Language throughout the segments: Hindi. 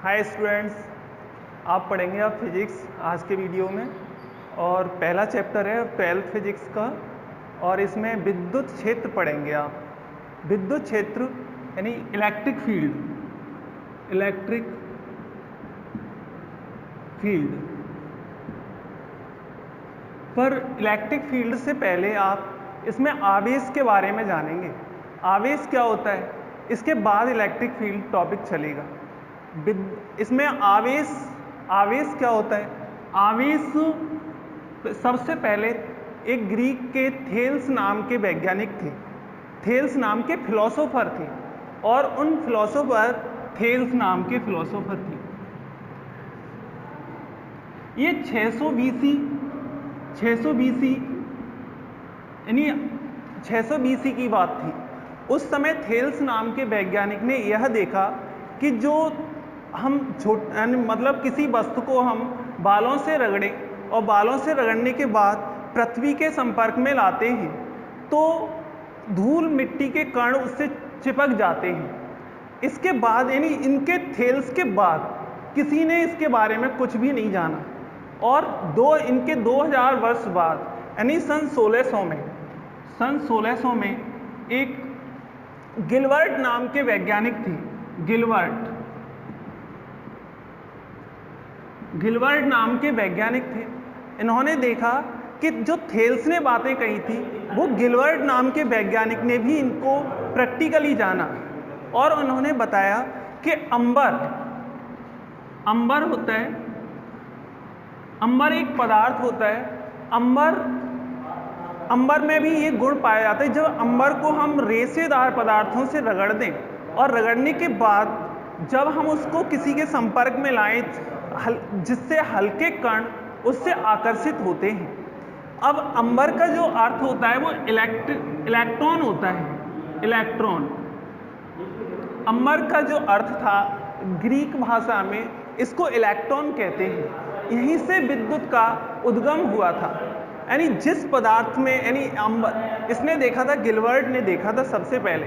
हाय स्टूडेंट्स, आप पढ़ेंगे अब फिजिक्स आज के वीडियो में। और पहला चैप्टर है 12th फिजिक्स का, और इसमें विद्युत क्षेत्र पढ़ेंगे आप। विद्युत क्षेत्र यानी इलेक्ट्रिक फील्ड पर इलेक्ट्रिक फील्ड से पहले आप इसमें आवेश के बारे में जानेंगे। आवेश क्या होता है, इसके बाद इलेक्ट्रिक फील्ड टॉपिक चलेगा। इसमें आवेश क्या होता है? आवेश सबसे पहले एक ग्रीक के थेल्स नाम के वैज्ञानिक थे, थेल्स नाम के फिलोसोफर थे, और उन फिलोसोफर थेल्स नाम के फिलोसोफर थे। ये 600 बीसी यानी 600 बीसी की बात थी। उस समय थेल्स नाम के वैज्ञानिक ने यह देखा कि जो हम मतलब किसी वस्तु को हम बालों से रगड़ें और बालों से रगड़ने के बाद पृथ्वी के संपर्क में लाते हैं तो धूल मिट्टी के कण उससे चिपक जाते हैं। इसके बाद यानी इनके थेल्स के बाद किसी ने इसके बारे में कुछ भी नहीं जाना, और इनके 2000 वर्ष बाद यानी सन 1600 में एक गिलबर्ट नाम के वैज्ञानिक थे। गिलबर्ट नाम के वैज्ञानिक थे। इन्होंने देखा कि जो थेल्स ने बातें कही थी वो गिलबर्ट नाम के वैज्ञानिक ने भी इनको प्रैक्टिकली जाना, और उन्होंने बताया कि अंबर होता है, अंबर एक पदार्थ होता है। अंबर में भी ये गुण पाया जाता है। जब अंबर को हम रेशेदार पदार्थों से रगड़ दें और रगड़ने के बाद जब हम उसको किसी के संपर्क में लाएं जिससे हल्के कण उससे आकर्षित होते हैं। अब अंबर का जो अर्थ होता है वो इलेक्ट्रॉन होता है। इलेक्ट्रॉन अंबर का जो अर्थ था ग्रीक भाषा में, इसको इलेक्ट्रॉन कहते हैं। यहीं से विद्युत का उद्गम हुआ था। यानी जिस पदार्थ में यानी अंबर इसने देखा था, गिलबर्ट ने देखा था सबसे पहले।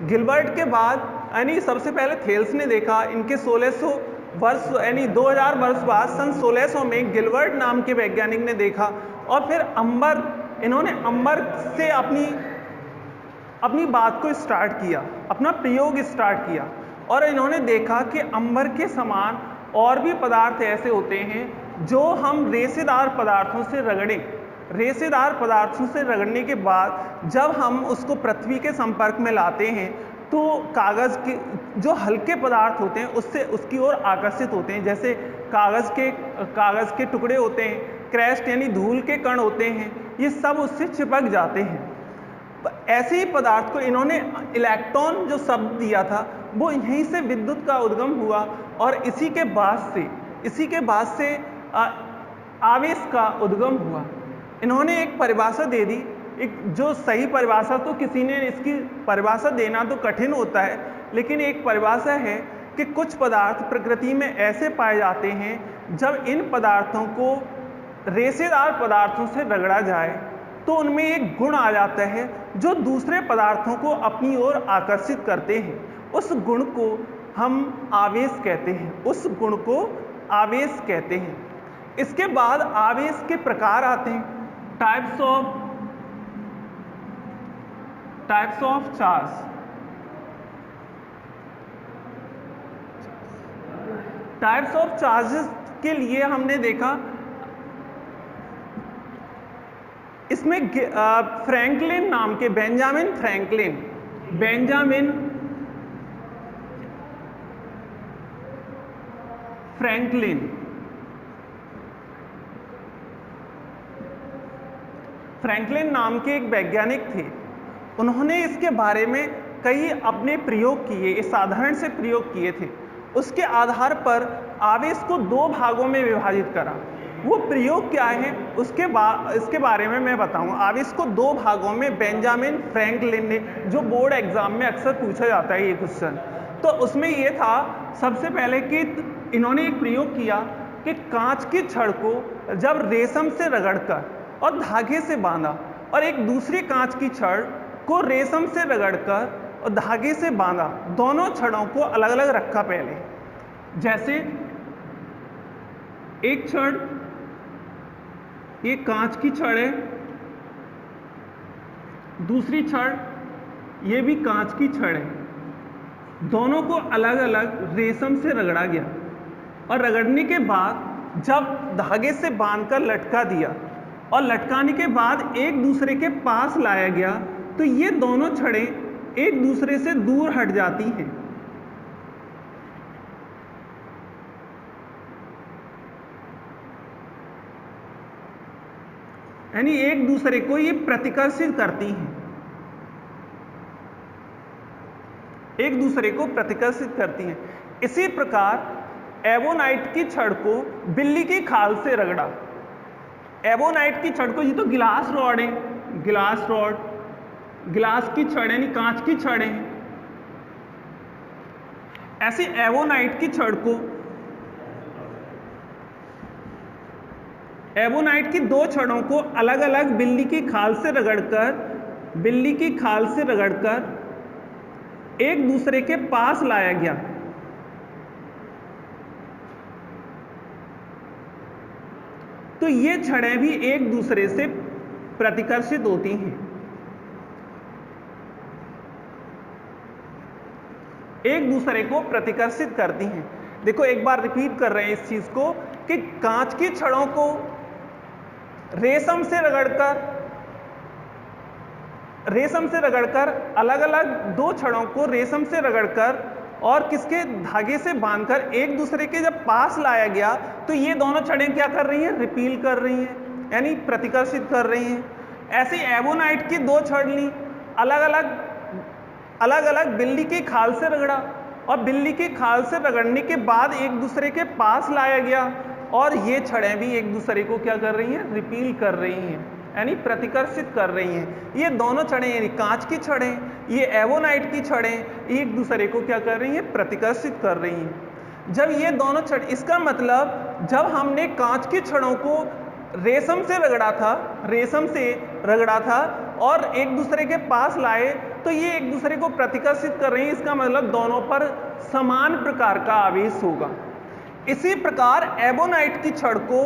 गिलबर्ट के बाद यानी सबसे पहले थेल्स ने देखा। इनके 1600 वर्ष यानी 2000 वर्ष बाद सन 1600 में गिलबर्ट नाम के वैज्ञानिक ने देखा, और फिर इन्होंने अंबर से अपनी बात को स्टार्ट किया, अपना प्रयोग स्टार्ट किया, और इन्होंने देखा कि अंबर के समान और भी पदार्थ ऐसे होते हैं जो हम रेशेदार पदार्थों से रगड़ें। रेशेदार पदार्थों से रगड़ने के बाद जब हम उसको पृथ्वी के संपर्क में लाते हैं तो कागज़ के जो हल्के पदार्थ होते हैं उससे उसकी ओर आकर्षित होते हैं। जैसे कागज़ के टुकड़े होते हैं, क्रस्ट यानी धूल के कण होते हैं, ये सब उससे चिपक जाते हैं। ऐसे ही पदार्थ को इन्होंने इलेक्ट्रॉन जो शब्द दिया था वो यहीं से विद्युत का उद्गम हुआ, और इसी के बाद से आवेश का उद्गम हुआ। इन्होंने एक परिभाषा दे दी, एक जो सही परिभाषा, तो किसी ने इसकी परिभाषा देना तो कठिन होता है, लेकिन एक परिभाषा है कि कुछ पदार्थ प्रकृति में ऐसे पाए जाते हैं जब इन पदार्थों को रेशेदार पदार्थों से रगड़ा जाए तो उनमें एक गुण आ जाता है जो दूसरे पदार्थों को अपनी ओर आकर्षित करते हैं। उस गुण को हम आवेश कहते हैं। इसके बाद आवेश के प्रकार आते हैं, types of charge. Types of charges के लिए हमने देखा इसमें फ्रैंकलिन नाम के बेंजामिन फ्रैंकलिन नाम के एक वैज्ञानिक थे। उन्होंने इसके बारे में कई अपने प्रयोग किए, साधारण से प्रयोग किए थे। उसके आधार पर आवेश को 2 भागों में विभाजित करा। वो प्रयोग क्या है इसके बारे में मैं बताऊं। आवेश को 2 भागों में बेंजामिन फ्रैंकलिन ने, जो बोर्ड एग्जाम में अक्सर पूछा जाता है ये क्वेश्चन, तो उसमें ये था सबसे पहले कि इन्होंने एक प्रयोग किया कि कांच की छड़ को जब रेशम से रगड़कर और धागे से बांधा, और एक दूसरी कांच की छड़ को रेशम से रगड़कर और धागे से बांधा, दोनों छड़ों को अलग अलग रखा पहले, जैसे एक छड़, ये कांच की छड़ है, दूसरी छड़ ये भी कांच की छड़ है, दोनों को अलग अलग रेशम से रगड़ा गया और रगड़ने के बाद जब धागे से बांधकर लटका दिया और लटकाने के बाद एक दूसरे के पास लाया गया तो ये दोनों छड़ें एक दूसरे से दूर हट जाती हैं। यानी एक दूसरे को ये प्रतिकर्षित करती हैं, एक दूसरे को प्रतिकर्षित करती हैं। इसी प्रकार एवोनाइट की छड़ को बिल्ली की खाल से रगड़ा। एवोनाइट की छड़ को, ये तो गिलास रॉड है, गिलास रॉड, गिलास की छड़ यानी कांच की छड़ है। ऐसी एवोनाइट की छड़ को, एवोनाइट की दो छड़ों को अलग अलग बिल्ली की खाल से रगड़कर एक दूसरे के पास लाया गया। तो ये छड़ें भी एक दूसरे से प्रतिकर्षित होती हैं, एक दूसरे को प्रतिकर्षित करती हैं। देखो एक बार रिपीट कर रहे हैं इस चीज को कि कांच की छड़ों को रेशम से रगड़कर अलग अलग दो छड़ों को रेशम से रगड़कर और किसके धागे से बांधकर एक दूसरे के जब पास लाया गया तो ये दोनों छड़ें क्या कर रही हैं? रिपील कर रही हैं, यानी प्रतिकर्षित कर रही हैं। ऐसी एवोनाइट की दो छड़ ली, अलग अलग बिल्ली की खाल से रगड़ा और बिल्ली की खाल से रगड़ने के बाद एक दूसरे के पास लाया गया और ये छड़ें भी एक दूसरे को क्या कर रही हैं? रिपील कर रही हैं, यानी प्रतिकर्षित कर रही हैं। ये दोनों छड़ें यानी कांच की छड़ें, ये एवोनाइट की छड़ें एक दूसरे को क्या कर रही हैं? प्रतिकर्षित कर रही हैं। जब ये दोनों छड़, इसका मतलब जब हमने कांच की छड़ों को रेशम से रगड़ा था और एक दूसरे के पास लाए तो ये एक दूसरे को प्रतिकर्षित कर रही हैं। इसका मतलब दोनों पर समान प्रकार का आवेश होगा। इसी प्रकार एवोनाइट की छड़ को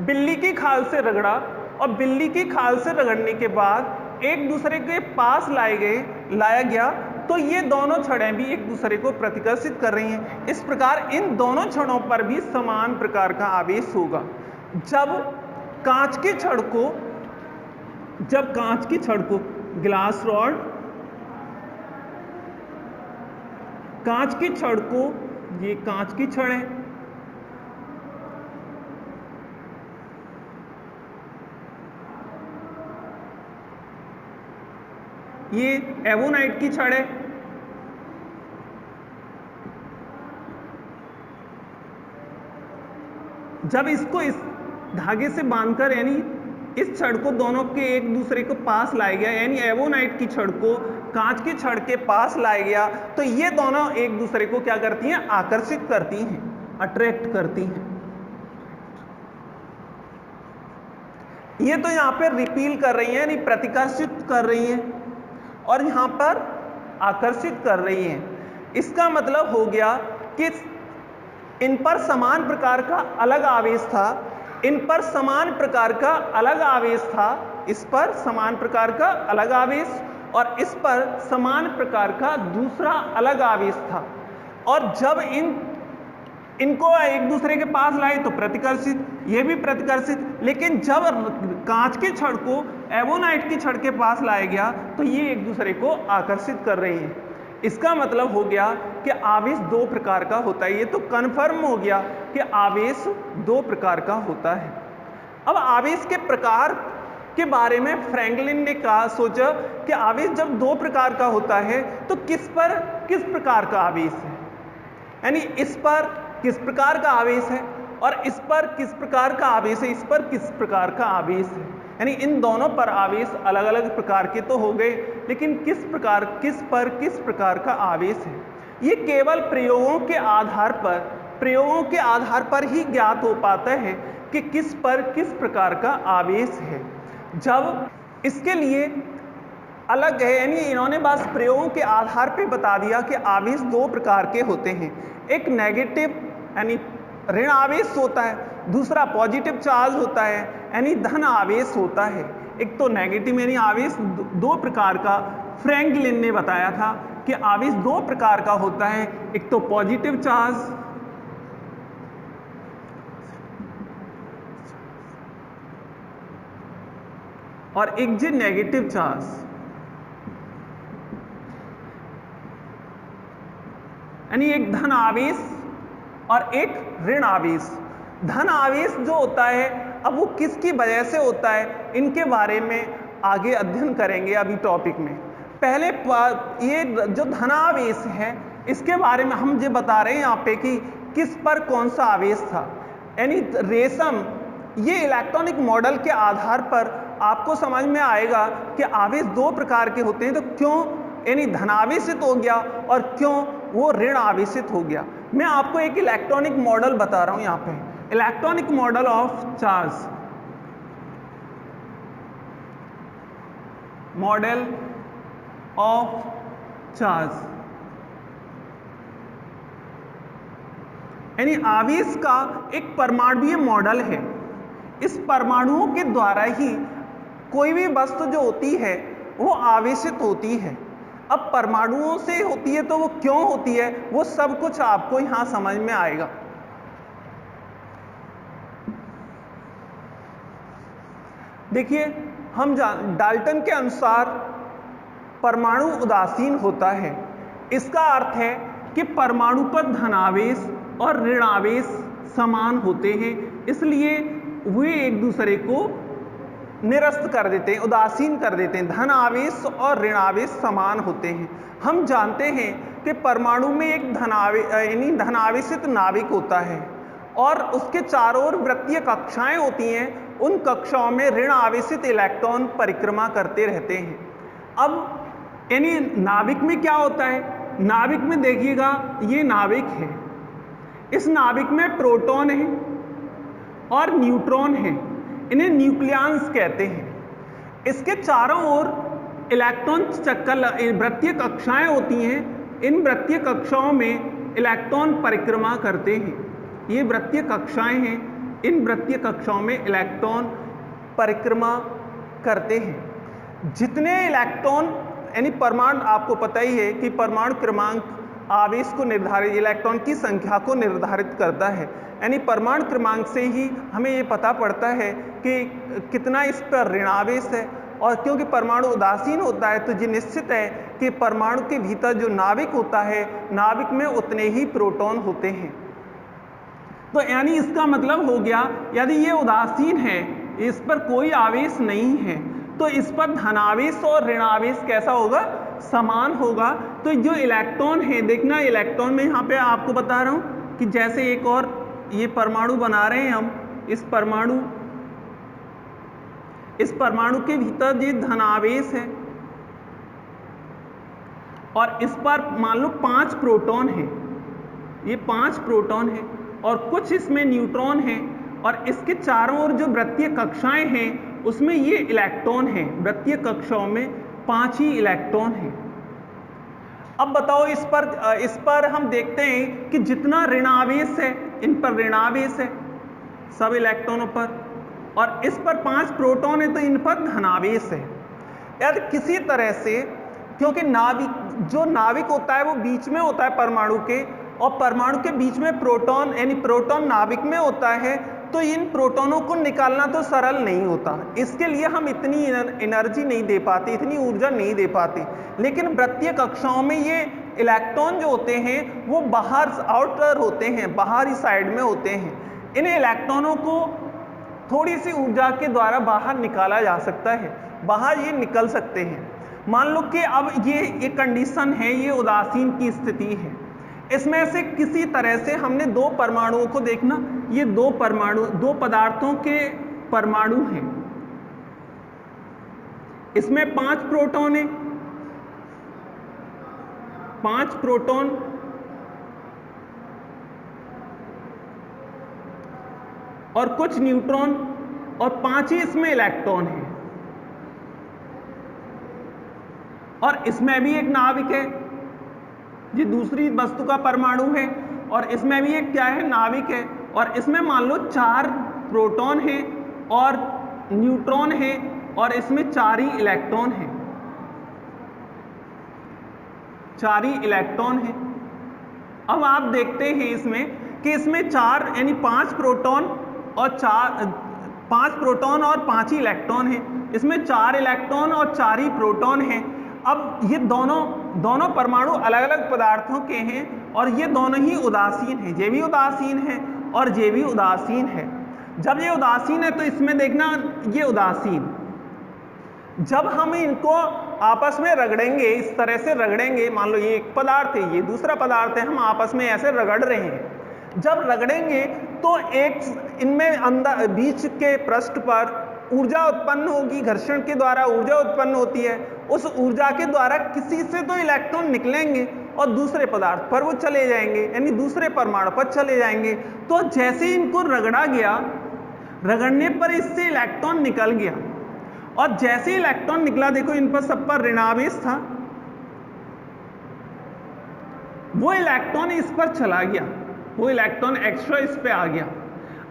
बिल्ली की खाल से रगड़ा और बिल्ली की खाल से रगड़ने के बाद एक दूसरे के पास लाया गया तो ये दोनों छड़ें भी एक दूसरे को प्रतिकर्षित कर रही हैं। इस प्रकार इन दोनों छड़ों पर भी समान प्रकार का आवेश होगा। जब कांच की छड़ को ग्लास रॉड, कांच की छड़ को, ये कांच की छड़ है, ये एवोनाइट की छड़ है, जब इसको इस धागे से बांधकर यानी इस छड़ को दोनों के एक दूसरे को पास लाया गया, यानी एवोनाइट की छड़ को कांच की छड़ के पास लाया गया तो ये दोनों एक दूसरे को क्या करती हैं? आकर्षित करती हैं, अट्रैक्ट करती हैं। ये तो यहां पर रिपील कर रही हैं यानी प्रतिकर्षित कर रही हैं और यहां पर आकर्षित कर रही हैं। इसका मतलब हो गया कि इन पर समान प्रकार का अलग आवेश था, इन पर समान प्रकार का अलग आवेश था, इस पर समान प्रकार का अलग आवेश और इस पर समान प्रकार का दूसरा अलग आवेश था। और जब इनको एक दूसरे के पास लाए तो प्रतिकर्षित, ये भी प्रतिकर्षित, लेकिन जब कांच की छड़ को एवोनाइट की छड़ के पास लाया गया तो ये एक दूसरे को आकर्षित कर रही हैं। इसका मतलब हो गया कि आवेश दो प्रकार का होता है। ये तो कन्फर्म हो गया कि आवेश दो प्रकार का होता है। अब आवेश के प्रकार के बारे में फ्रैंकलिन ने सोचा कि आवेश जब दो प्रकार का होता है तो किस प्रकार का आवेश है, यानी इस पर किस प्रकार का आवेश है और इस पर किस प्रकार का आवेश है, इस पर किस प्रकार का आवेश है। यानी इन दोनों पर आवेश अलग अलग प्रकार के तो हो गए, लेकिन किस पर किस प्रकार का आवेश है, ये केवल प्रयोगों के आधार पर ही ज्ञात हो पाता है कि किस पर किस प्रकार का आवेश है। जब इसके लिए अलग है, यानी इन्होंने बस प्रयोगों के आधार पर बता दिया कि आवेश दो प्रकार के होते हैं, एक नेगेटिव यानी ऋण आवेश होता है, दूसरा पॉजिटिव चार्ज होता है यानी धन आवेश होता है। एक तो नेगेटिव यानी आवेश दो प्रकार का, फ्रैंकलिन ने बताया था कि आवेश दो प्रकार का होता है, एक तो पॉजिटिव चार्ज और एक जी नेगेटिव चार्ज। यानी एक धन आवेश और एक ऋण आवेश। धन आवेश जो होता है अब वो किसकी वजह से होता है, इनके बारे में आगे अध्ययन करेंगे अभी टॉपिक में। पहले ये जो धनावेश है इसके बारे में हम ये बता रहे हैं यहाँ पे कि किस पर कौन सा आवेश था। यानी रेशम, ये इलेक्ट्रॉनिक मॉडल के आधार पर आपको समझ में आएगा कि आवेश दो प्रकार के होते हैं, तो क्यों यानी धनावेशित हो गया और क्यों वो ऋण आवेशित हो गया। मैं आपको एक इलेक्ट्रॉनिक मॉडल बता रहा हूं यहाँ पे, electronic model of charge, model of charge यानी आवेश का एक परमाणुीय मॉडल है। इस परमाणुओं के द्वारा ही कोई भी वस्तु जो होती है वो आवेशित होती है। अब परमाणुओं से होती है तो वो क्यों होती है, वो सब कुछ आपको यहां समझ में आएगा। देखिए, हम डाल्टन के अनुसार परमाणु उदासीन होता है। इसका अर्थ है कि परमाणु पर धनावेश और ऋणावेश समान होते हैं, इसलिए वे एक दूसरे को निरस्त कर देते हैं, उदासीन कर देते हैं। धन आवेश और ऋणावेश समान होते हैं। हम जानते हैं कि परमाणु में एक धनावेशित नाभिक होता है और उसके चारों ओर वृत्तीय कक्षाएं होती हैं। उन कक्षाओं में ऋण आवेशित इलेक्ट्रॉन परिक्रमा करते रहते हैं। अब यानी नाभिक में क्या होता है, नाभिक में देखिएगा ये नाभिक है, इस नाभिक में प्रोटॉन है और न्यूट्रॉन है, इन्हें न्यूक्लियंस कहते हैं। इसके चारों ओर इलेक्ट्रॉन चक्कर वृत्तीय कक्षाएं होती हैं। इन वृत्तीय कक्षाओं में इलेक्ट्रॉन परिक्रमा करते हैं। ये वृत्तीय कक्षाएं हैं, इन वृत्तीय कक्षाओं में इलेक्ट्रॉन परिक्रमा करते हैं। जितने इलेक्ट्रॉन यानी परमाणु, आपको पता ही है कि परमाणु क्रमांक आवेश को निर्धारित, इलेक्ट्रॉन की संख्या को निर्धारित करता है। यानी परमाणु क्रमांक से ही हमें ये पता पड़ता है कि कितना इस पर ऋणावेश है। और क्योंकि परमाणु उदासीन होता है तो ये निश्चित है कि परमाणु के भीतर जो नाभिक होता है, नाभिक में उतने ही प्रोटॉन होते हैं। तो यानी इसका मतलब हो गया, यदि ये उदासीन है, इस पर कोई आवेश नहीं है, तो इस पर धनावेश और ऋणावेश कैसा होगा, समान होगा। तो जो इलेक्ट्रॉन है, देखना इलेक्ट्रॉन में यहाँ पे आपको बता रहा हूँ कि जैसे एक और ये परमाणु बना रहे हैं हम, इस परमाणु के भीतर ये धनावेश है और इस पर मान लो 5 प्रोटॉन है, ये 5 प्रोटॉन है और कुछ इसमें न्यूट्रॉन है और इसके चारों ओर जो वृत्तीय कक्षाएं हैं उसमें ये इलेक्ट्रॉन है। वृत्तीय कक्षाओं में 5 ही इलेक्ट्रॉन है। अब बताओ इस पर हम देखते हैं कि जितना ऋणावेश है, इन पर ऋणावेश है सब इलेक्ट्रॉनों पर, और इस पर 5 प्रोटॉन है तो इन पर धनावेश है। यार किसी तरह से, क्योंकि जो नाभिक होता है वो बीच में होता है परमाणु के, और परमाणु के बीच में प्रोटॉन यानी प्रोटॉन नाभिक में होता है, तो इन प्रोटॉनों को निकालना तो सरल नहीं होता। इसके लिए हम इतनी एनर्जी नहीं दे पाते, इतनी ऊर्जा नहीं दे पाते। लेकिन वृत्तीय कक्षाओं में ये इलेक्ट्रॉन जो होते हैं वो बाहर आउटर होते हैं, बाहरी साइड में होते हैं। इन इलेक्ट्रॉनों को थोड़ी सी ऊर्जा के द्वारा बाहर निकाला जा सकता है, बाहर ये निकल सकते हैं। मान लो कि अब ये कंडीशन है, ये उदासीन की स्थिति है। इसमें से किसी तरह से हमने 2 परमाणुओं को देखना, ये 2 पदार्थों के परमाणु हैं। इसमें 5 प्रोटॉन है, 5 प्रोटॉन और कुछ न्यूट्रॉन और 5 ही इसमें इलेक्ट्रॉन है। और इसमें भी एक नाभिक है, ये दूसरी वस्तु का परमाणु है, और इसमें भी एक क्या है, नाविक है, और इसमें मान लो 4 प्रोटॉन है और न्यूट्रॉन है और इसमें 4 ही इलेक्ट्रॉन है, 4 ही इलेक्ट्रॉन है। अब आप देखते हैं इसमें कि इसमें 4 यानी 5 प्रोटॉन और 5 ही इलेक्ट्रॉन है, इसमें 4 इलेक्ट्रॉन और 4 ही प्रोटॉन है। अब ये दोनों परमाणु अलग अलग पदार्थों के हैं और ये दोनों ही उदासीन हैं, ये भी उदासीन है और ये भी उदासीन है। जब ये उदासीन है तो इसमें देखना ये उदासीन, जब हम इनको आपस में रगड़ेंगे, इस तरह से रगड़ेंगे, मान लो ये एक पदार्थ है, ये दूसरा पदार्थ है, हम आपस में ऐसे रगड़ रहे हैं, जब रगड़ेंगे तो एक इनमें अंदर बीच के पृष्ठ पर ऊर्जा उत्पन्न होगी, घर्षण के द्वारा ऊर्जा उत्पन्न होती है, उस ऊर्जा के द्वारा किसी से तो इलेक्ट्रॉन निकलेंगे और दूसरे पदार्थ पर वो चले जाएंगे, यानी दूसरे परमाणु पर चले जाएंगे। तो जैसे इनको रगड़ा गया, रगड़ने पर इससे इलेक्ट्रॉन निकल गया, और जैसे इलेक्ट्रॉन निकला, देखो इन पर सब पर ऋणावेश था, वो इलेक्ट्रॉन इस पर चला गया, वो इलेक्ट्रॉन एक्स्ट्रा इस पे आ गया।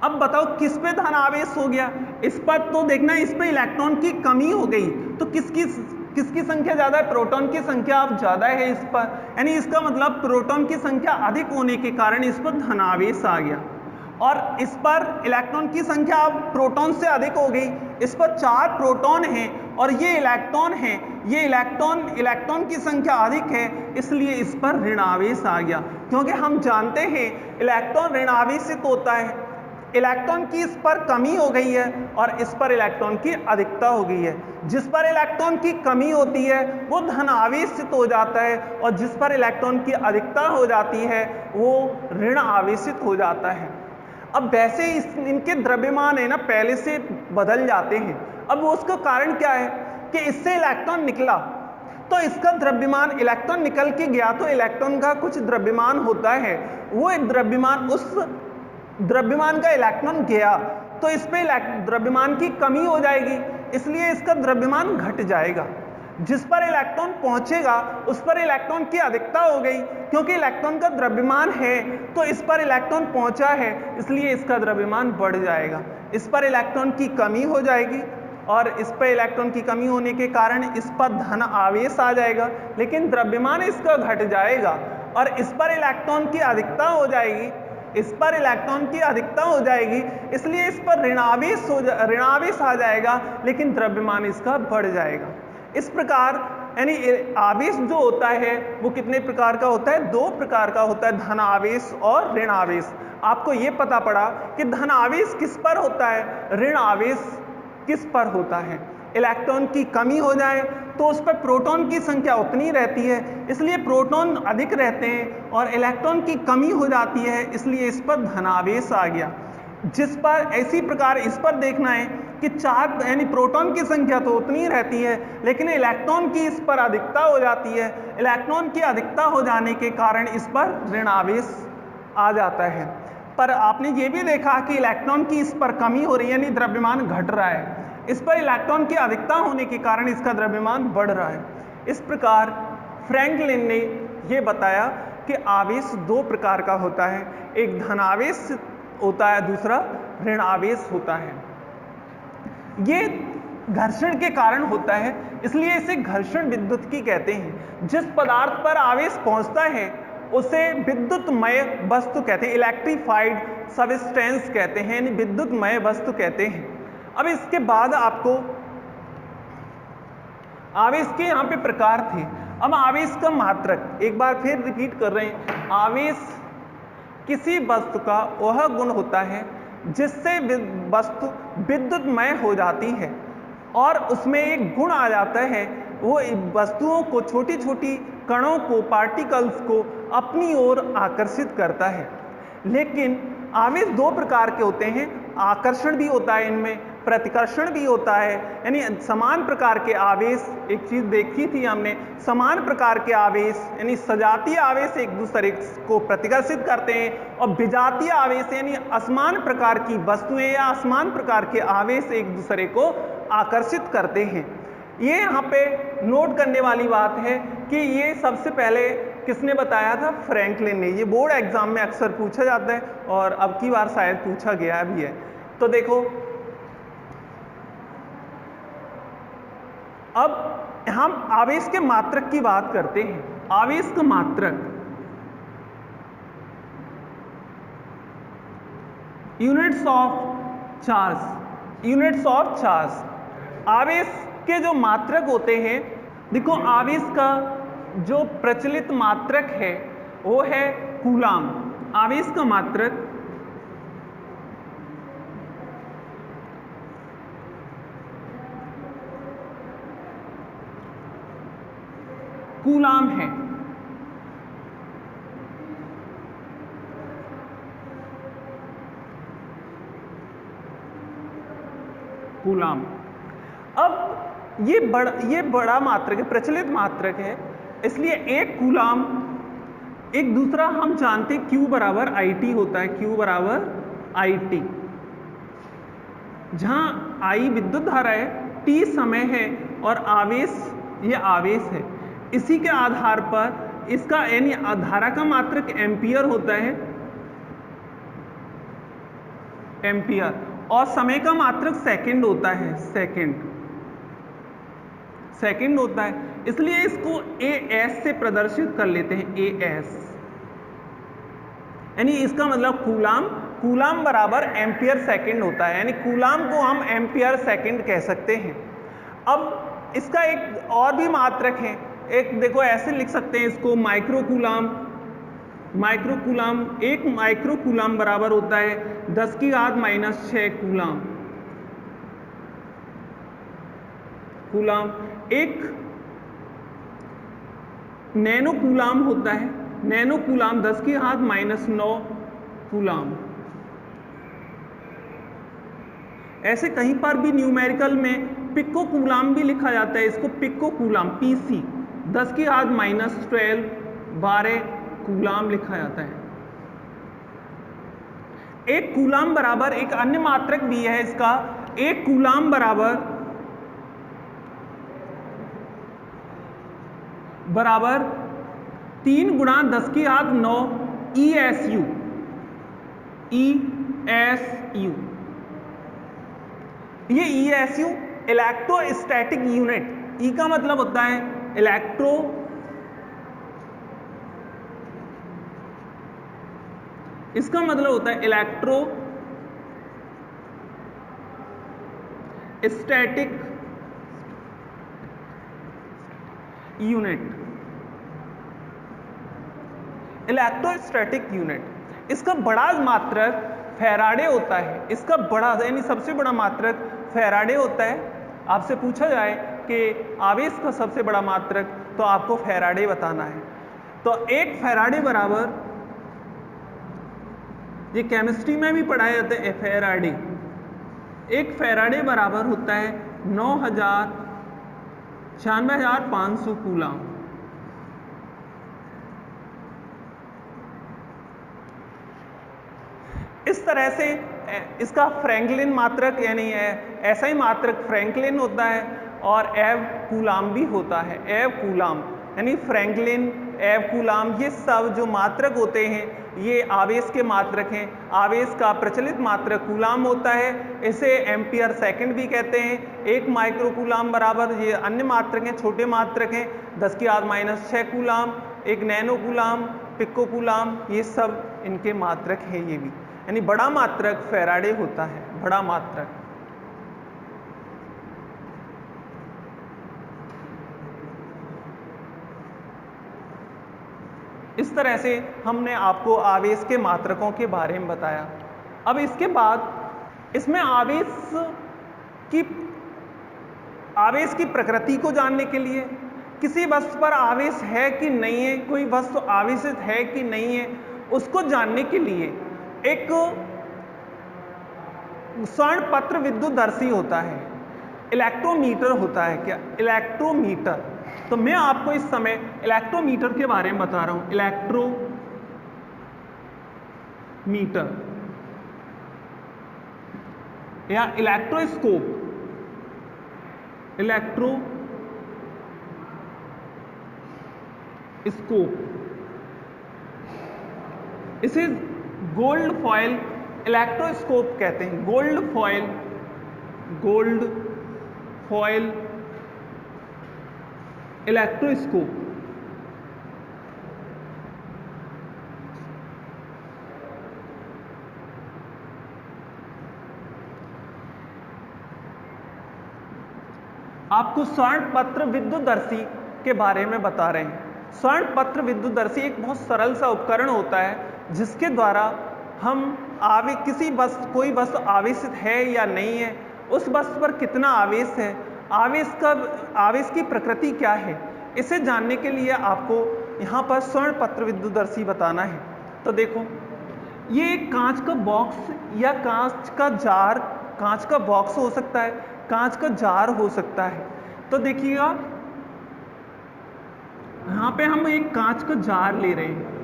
अब बताओ किस पे धन आवेश हो गया, इस पर। तो देखना इस पे इलेक्ट्रॉन की कमी हो गई, तो किसकी संख्या ज्यादा है, प्रोटॉन की संख्या अब ज्यादा है इस पर, यानी इसका मतलब प्रोटॉन की संख्या अधिक होने के कारण इस पर धनावेश आ गया। और इस पर इलेक्ट्रॉन की संख्या अब प्रोटॉन से अधिक हो गई, इस पर 4 प्रोटॉन हैं और ये इलेक्ट्रॉन हैं, ये इलेक्ट्रॉन की संख्या अधिक है, इसलिए इस पर ऋणावेश आ गया। क्योंकि हम जानते हैं इलेक्ट्रॉन ऋणावेशित होता है, इलेक्ट्रॉन की इस पर कमी हो गई है और इस पर इलेक्ट्रॉन की अधिकता हो गई है। जिस पर इलेक्ट्रॉन की कमी होती है वो धन आवेशित हो जाता है, और जिस पर इलेक्ट्रॉन की अधिकता हो जाती है वो ऋण आवेशित हो जाता है। अब वैसे इनके द्रव्यमान है ना पहले से बदल जाते हैं। अब उसका कारण क्या है कि इससे इलेक्ट्रॉन निकला तो इसका द्रव्यमान, इलेक्ट्रॉन निकल के गया तो इलेक्ट्रॉन का कुछ द्रव्यमान होता है, वो एक द्रव्यमान, उस द्रव्यमान का इलेक्ट्रॉन गया तो इस पे द्रव्यमान की कमी हो जाएगी, इसलिए इसका द्रव्यमान घट जाएगा। जिस पर इलेक्ट्रॉन पहुंचेगा उस पर इलेक्ट्रॉन की अधिकता हो गई, क्योंकि इलेक्ट्रॉन का द्रव्यमान है तो इस पर इलेक्ट्रॉन पहुंचा है, इसलिए इसका द्रव्यमान बढ़ जाएगा। इस पर इलेक्ट्रॉन की कमी हो जाएगी और इस पर इलेक्ट्रॉन की कमी होने के कारण इस पर धन आवेश आ जाएगा, लेकिन द्रव्यमान इसका घट जाएगा। और इस पर इलेक्ट्रॉन की अधिकता हो जाएगी, इस पर इलेक्ट्रॉन की अधिकता हो जाएगी, इसलिए इस पर ऋणावेश आ जाएगा, लेकिन द्रव्यमान इसका बढ़ जाएगा। इस प्रकार यानी आवेश जो होता है वो कितने प्रकार का होता है, 2 प्रकार का होता है, धन आवेश और ऋण आवेश। आपको ये पता पड़ा कि धन आवेश किस पर होता है, ऋण आवेश किस पर होता है। इलेक्ट्रॉन की कमी हो जाए तो उस पर प्रोटॉन की संख्या उतनी रहती है, इसलिए प्रोटॉन अधिक रहते हैं, और इलेक्ट्रॉन की कमी हो जाती है, इसलिए इस पर धनावेश आ गया। जिस पर इसी प्रकार इस पर देखना है कि 4 यानी प्रोटॉन की संख्या तो उतनी रहती है, लेकिन इलेक्ट्रॉन की इस पर अधिकता हो जाती है। इलेक्ट्रॉन की अधिकता हो जाने के कारण इस पर ऋणावेश आ जाता है। पर आपने ये भी देखा कि इलेक्ट्रॉन की इस पर कमी हो रही है, यानी द्रव्यमान घट रहा है। इस पर इलेक्ट्रॉन की अधिकता होने के कारण इसका द्रव्यमान बढ़ रहा है। इस प्रकार फ्रैंकलिन ने यह बताया कि आवेश 2 प्रकार का होता है, एक धनावेश होता है, दूसरा ऋण आवेश होता है। ये घर्षण के कारण होता है, इसलिए इसे घर्षण विद्युत्की कहते हैं। जिस पदार्थ पर आवेश पहुंचता है उसे विद्युतमय वस्तु कहते हैं, इलेक्ट्रीफाइड सब्सटेंस कहते हैं, यानी विद्युतमय वस्तु कहते हैं। अब इसके बाद आपको आवेश के यहाँ पे प्रकार थे। अब आवेश का मात्रक एक बार फिर रिपीट कर रहे हैं। आवेश किसी वस्तु का वह गुण होता है जिससे वस्तु विद्युतमय हो जाती है, और उसमें एक गुण आ जाता है, वो वस्तुओं को, छोटी छोटी कणों को, पार्टिकल्स को अपनी ओर आकर्षित करता है। लेकिन आवेश 2 प्रकार के होते हैं, आकर्षण भी होता है इनमें, प्रतिकर्षण भी होता है। यानी समान प्रकार के आवेश, एक चीज देखी थी हमने, समान प्रकार के आवेश यानी सजातीय आवेश एक दूसरे को प्रतिकर्षित करते हैं, और विजातीय आवेश यानी असमान प्रकार की वस्तुएं या असमान प्रकार के आवेश एक दूसरे को आकर्षित करते हैं। ये यहाँ पे नोट करने वाली बात है कि ये सबसे पहले किसने बताया था? फ्रैंकलिन ने। ये बोर्ड एग्जाम में अक्सर पूछा जाता है और अब की बार शायद पूछा गया भी है। तो देखो, अब हम आवेश के मात्रक की बात करते हैं। आवेश का मात्रक, units of charge, units of charge. आवेश के जो मात्रक होते हैं, देखो आवेश का जो प्रचलित मात्रक है वो है कूलाम। आवेश का मात्रक कूलाम है। कूलाम। अब ये बड़ा मात्रक है, प्रचलित मात्रक है, इसलिए एक कूलाम, एक दूसरा हम जानते हैं Q बराबर IT होता है। Q बराबर IT, जहां I विद्युत धारा है, T समय है और आवेश, ये आवेश है। इसी के आधार पर इसका यानी धारा का मात्रक एम्पियर होता है, एम्पियर, और समय का मात्रक सेकंड होता है, सेकंड होता है। इसलिए इसको AS से प्रदर्शित कर लेते हैं, AS, यानी इसका मतलब कूलाम बराबर एम्पियर सेकंड होता है, यानी कूलाम को हम एम्पियर सेकंड कह सकते हैं। अब इसका एक और भी मात्रक है, एक देखो ऐसे लिख सकते हैं इसको, माइक्रोकूलाम। एक माइक्रोकूलाम बराबर होता है 10⁻⁻6 कूलाम। एक नैनो कूलाम होता है, नैनो कूलाम 10⁻⁹ कूलाम। ऐसे कहीं पर भी न्यूमेरिकल में पिको कूलाम भी लिखा जाता है, इसको पिको कूलाम, PC 10⁻12 कूलाम लिखा जाता है। एक कूलाम बराबर, एक अन्य मात्रक भी है इसका, एक कूलाम बराबर 3 × 10⁹ ESU। ये ESU इलेक्ट्रोस्टैटिक यूनिट, E का मतलब होता है इलेक्ट्रो, इसका मतलब होता है electro static unit, electrostatic unit. इसका बड़ा मात्रक फैराडे होता है, इसका बड़ा यानी सबसे बड़ा मात्रक फैराडे होता है। आपसे पूछा जाए कि आवेश का सबसे बड़ा मात्रक, तो आपको फैराडे बताना है। तो एक फैराडे बराबर, ये केमिस्ट्री में भी पढ़ाया जाता है, फैराडे। एक फैराडे बराबर होता है 96,500 कूलाम। इस तरह से इसका फ्रैंकलिन मात्रक, यानी ऐसा ही मात्रक फ्रैंकलिन होता है और एव कूलाम भी होता है। एव कूलाम यानी फ्रैंकलिन, एव कूलाम, ये सब जो मात्रक होते हैं ये आवेश के मात्रक हैं। आवेश का प्रचलित मात्रक कूलाम होता है, इसे एम्पियर सेकंड भी कहते हैं। एक माइक्रो कूलाम बराबर, ये अन्य मात्रक हैं, छोटे मात्रक हैं, 10⁻⁻6 कूलाम। एक नैनो कूलाम, पिको कूलाम, ये सब इनके मात्रक हैं। ये भी यानी बड़ा मात्रक फैराडे होता है, बड़ा मात्रक। इस तरह से हमने आपको आवेश के मात्रकों के बारे में बताया। अब इसके बाद इसमें आवेश की प्रकृति को जानने के लिए, किसी वस्तु पर आवेश है कि नहीं है, कोई वस्तु आवेशित है कि नहीं है, उसको जानने के लिए एक स्वर्ण विद्युतदर्शी होता है, इलेक्ट्रोमीटर होता है। क्या? इलेक्ट्रोमीटर। तो मैं आपको इस समय इलेक्ट्रोमीटर के बारे में बता रहा हूं। इलेक्ट्रोमीटर या इलेक्ट्रोस्कोप, इलेक्ट्रोस्कोप इसे गोल्ड फॉयल इलेक्ट्रोस्कोप कहते हैं। Gold foil electroscope. आपको स्वर्णपत्र विद्युतदर्शी के बारे में बता रहे हैं। स्वर्णपत्र विद्युतदर्शी एक बहुत सरल सा उपकरण होता है जिसके द्वारा हम कोई वस्तु आवेशित है या नहीं है, उस वस्तु पर कितना आवेश है, आवेश की प्रकृति क्या है, इसे जानने के लिए आपको यहाँ पर स्वर्णपत्र विद्युतदर्शी बताना है। तो देखो, ये एक कांच का बॉक्स या कांच का जार, कांच का बॉक्स हो सकता है, कांच का जार हो सकता है। तो देखिएगा, यहां पे हम एक कांच का जार ले रहे हैं।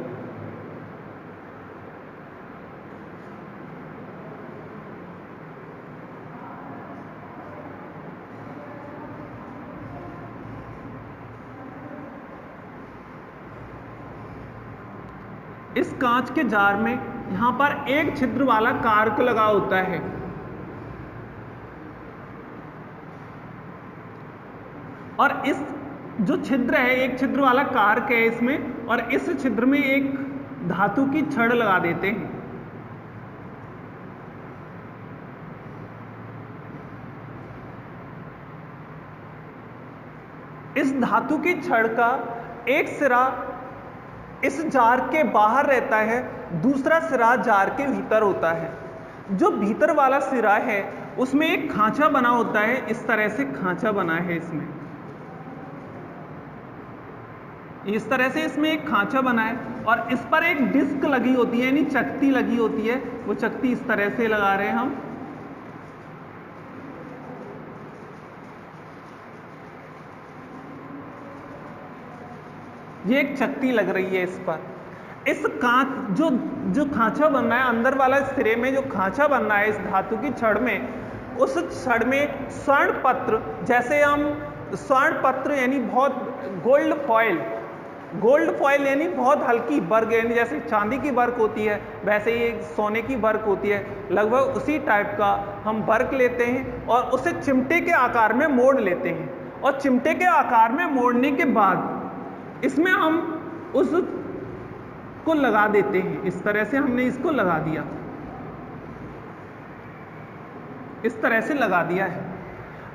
इस कांच के जार में यहां पर एक छिद्र वाला कार्क लगा होता है। और इस जो छिद्र है, एक छिद्र वाला कार्क है इसमें, और इस छिद्र में एक धातु की छड़ लगा देते हैं। इस धातु की छड़ का एक सिरा इस जार के बाहर रहता है, दूसरा सिरा जार के भीतर होता है। जो भीतर वाला सिरा है उसमें एक खांचा बना होता है, इस तरह से खांचा बना है इसमें, इस तरह से इसमें एक खांचा बना है, और इस पर एक डिस्क लगी होती है, यानी चकती लगी होती है। वो चकती इस तरह से लगा रहे हैं हम। ये एक चकती लग रही है इस पर। इस कांच जो खांचा बन रहा है, अंदर वाला सिरे में जो खांचा बन रहा है इस धातु की छड़ में, उस छड़ में स्वर्णपत्र, जैसे हम स्वर्णपत्र यानी बहुत गोल्ड फॉयल यानी बहुत हल्की बर्ग, यानी जैसे चांदी की बर्क होती है वैसे ही सोने की बर्क होती है, लगभग उसी टाइप का हम बर्क लेते हैं और उसे चिमटे के आकार में मोड़ लेते हैं। और चिमटे के आकार में मोड़ने के बाद इसमें हम उस को लगा देते हैं। इस तरह से हमने इसको लगा दिया, इस तरह से लगा दिया है।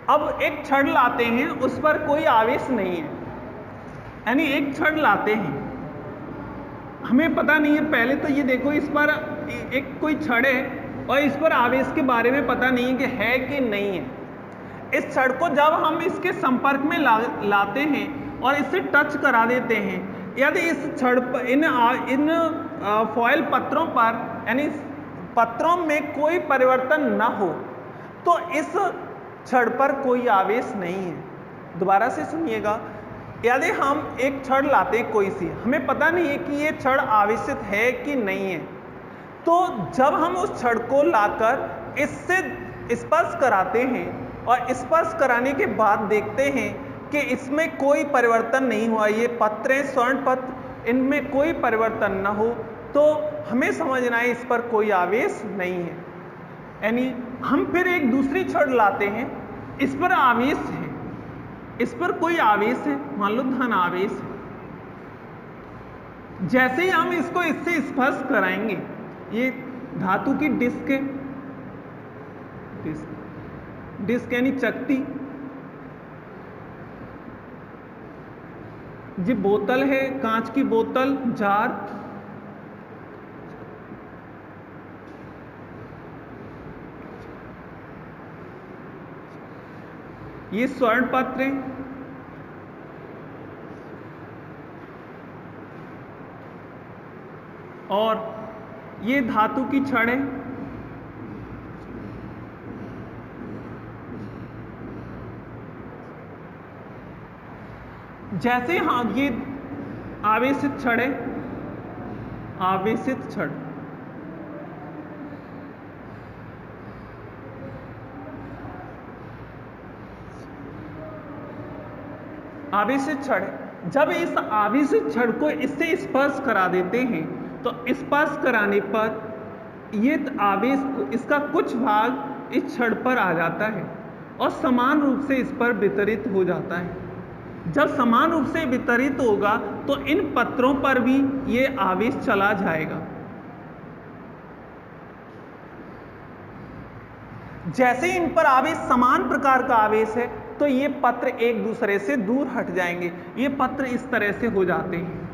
अब एक छड़ लाते हैं, उस पर कोई आवेश नहीं है, यानी एक छड़ लाते हैं, हमें पता नहीं है। पहले तो ये देखो, इस पर एक कोई छड़ है और इस पर आवेश के बारे में पता नहीं है कि है कि नहीं है। इस छड़ को जब हम इसके संपर्क में लाते हैं और इससे टच करा देते हैं, यदि इस छड़ पर इन फॉयल पत्रों पर, यानी पत्रों में कोई परिवर्तन न हो, तो इस छड़ पर कोई आवेश नहीं है। दोबारा से सुनिएगा, यदि हम एक छड़ लाते हैं कोई सी, हमें पता नहीं है कि ये छड़ आवेशित है कि नहीं है, तो जब हम उस छड़ को लाकर इससे स्पर्श कराते हैं और स्पर्श कराने के बाद देखते हैं कि इसमें कोई परिवर्तन नहीं हुआ, ये पत्र हैं स्वर्ण पत्र, इनमें कोई परिवर्तन न हो, तो हमें समझना है इस पर कोई आवेश नहीं है। यानी हम फिर एक दूसरी छड़ लाते हैं, इस पर आवेश है, इस पर कोई आवेश है, मान लो धन आवेश है। जैसे ही हम इसको इससे स्पर्श कराएंगे, ये धातु की डिस्क है, डिस्क यानी चकती, ये बोतल है, कांच की बोतल, जार, ये स्वर्ण पत्र है, और ये धातु की छड़ है। जैसे हाँ, ये आवेशित छड़ है, आवेशित छड़, आवेशित छड़ है। जब इस आवेशित छड़ को इससे स्पर्श करा देते हैं तो स्पर्श कराने पर ये आवेश इसका कुछ भाग इस छड़ पर आ जाता है और समान रूप से इस पर वितरित हो जाता है। जब समान रूप से वितरित होगा तो इन पत्रों पर भी ये आवेश चला जाएगा। जैसे इन पर आवेश समान प्रकार का आवेश है तो ये पत्र एक दूसरे से दूर हट जाएंगे। ये पत्र इस तरह से हो जाते हैं।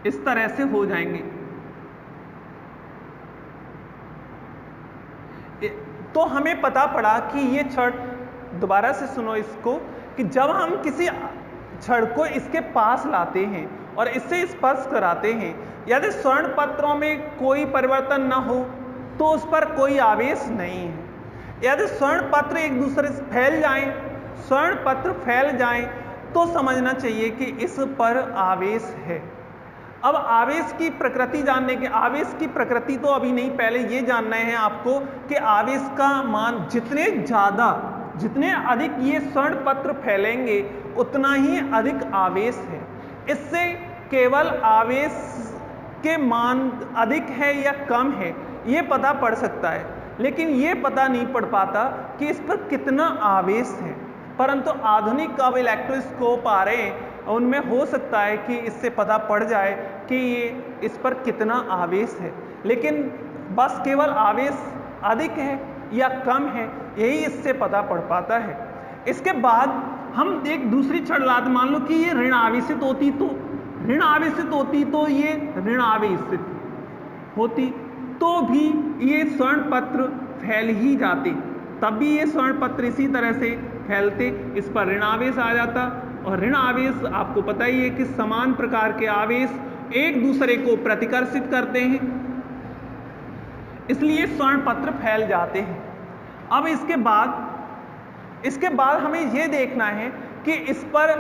इस तरह से हो जाएंगे। तो हमें पता पड़ा कि ये छड़, दोबारा से सुनो इसको, कि जब हम किसी छड़ को इसके पास लाते हैं और इससे स्पर्श कराते हैं, यदि स्वर्ण पत्रों में कोई परिवर्तन न हो तो उस पर कोई आवेश नहीं है। यदि स्वर्ण पत्र एक दूसरे से फैल जाएं, स्वर्ण पत्र फैल जाएं तो समझना चाहिए कि इस पर आवेश है। अब आवेश की प्रकृति जानने के, आवेश की प्रकृति तो अभी नहीं, पहले ये जानना है आपको कि आवेश का मान जितने अधिक ये स्वर्ण पत्र फैलेंगे उतना ही अधिक आवेश है। इससे केवल आवेश के मान अधिक है या कम है ये पता पड़ सकता है, लेकिन ये पता नहीं पड़ पाता कि इस पर कितना आवेश है। परंतु आधुनिक अब इलेक्ट्रोस्कोप आ रहे हैं, उनमें हो सकता है कि इससे पता पड़ जाए कि ये इस पर कितना आवेश है, लेकिन बस केवल आवेश अधिक है या कम है यही इससे पता पड़ पाता है। इसके बाद हम एक दूसरी छड़ लाते, मान लो कि ये ऋण आवेशित होती तो ये ऋण आवेशित होती तो भी ये स्वर्ण पत्र फैल ही जाते, तब भी ये स्वर्ण पत्र इसी तरह से फैलते, इस पर ऋण आवेश आ जाता। और ऋण आवेश आपको पता ही है कि समान प्रकार के आवेश एक दूसरे को प्रतिकर्षित करते हैं, इसलिए स्वर्ण पत्र फैल जाते हैं। अब इसके बाद हमें यह देखना है कि इस पर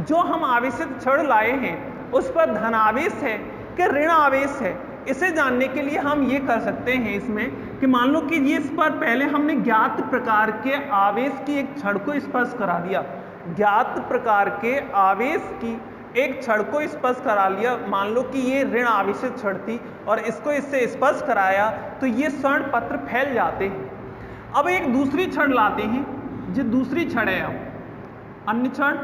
जो हम आवेशित छड़ लाए हैं उस पर धनावेश है कि ऋण आवेश है। इसे जानने के लिए हम ये कर सकते हैं इसमें कि मान लो कि ये इस पर पहले हमने ज्ञात प्रकार के आवेश की एक छड़ को स्पर्श करा दिया, ज्ञात प्रकार के आवेश की एक छड़ को स्पर्श करा लिया, मान लो कि ये ऋण आवेशित छड़ थी और इसको इससे स्पर्श कराया तो ये स्वर्ण पत्र फैल जाते हैं। अब एक दूसरी छड़ लाते हैं, जो दूसरी छड़ है, अब अन्य छड़,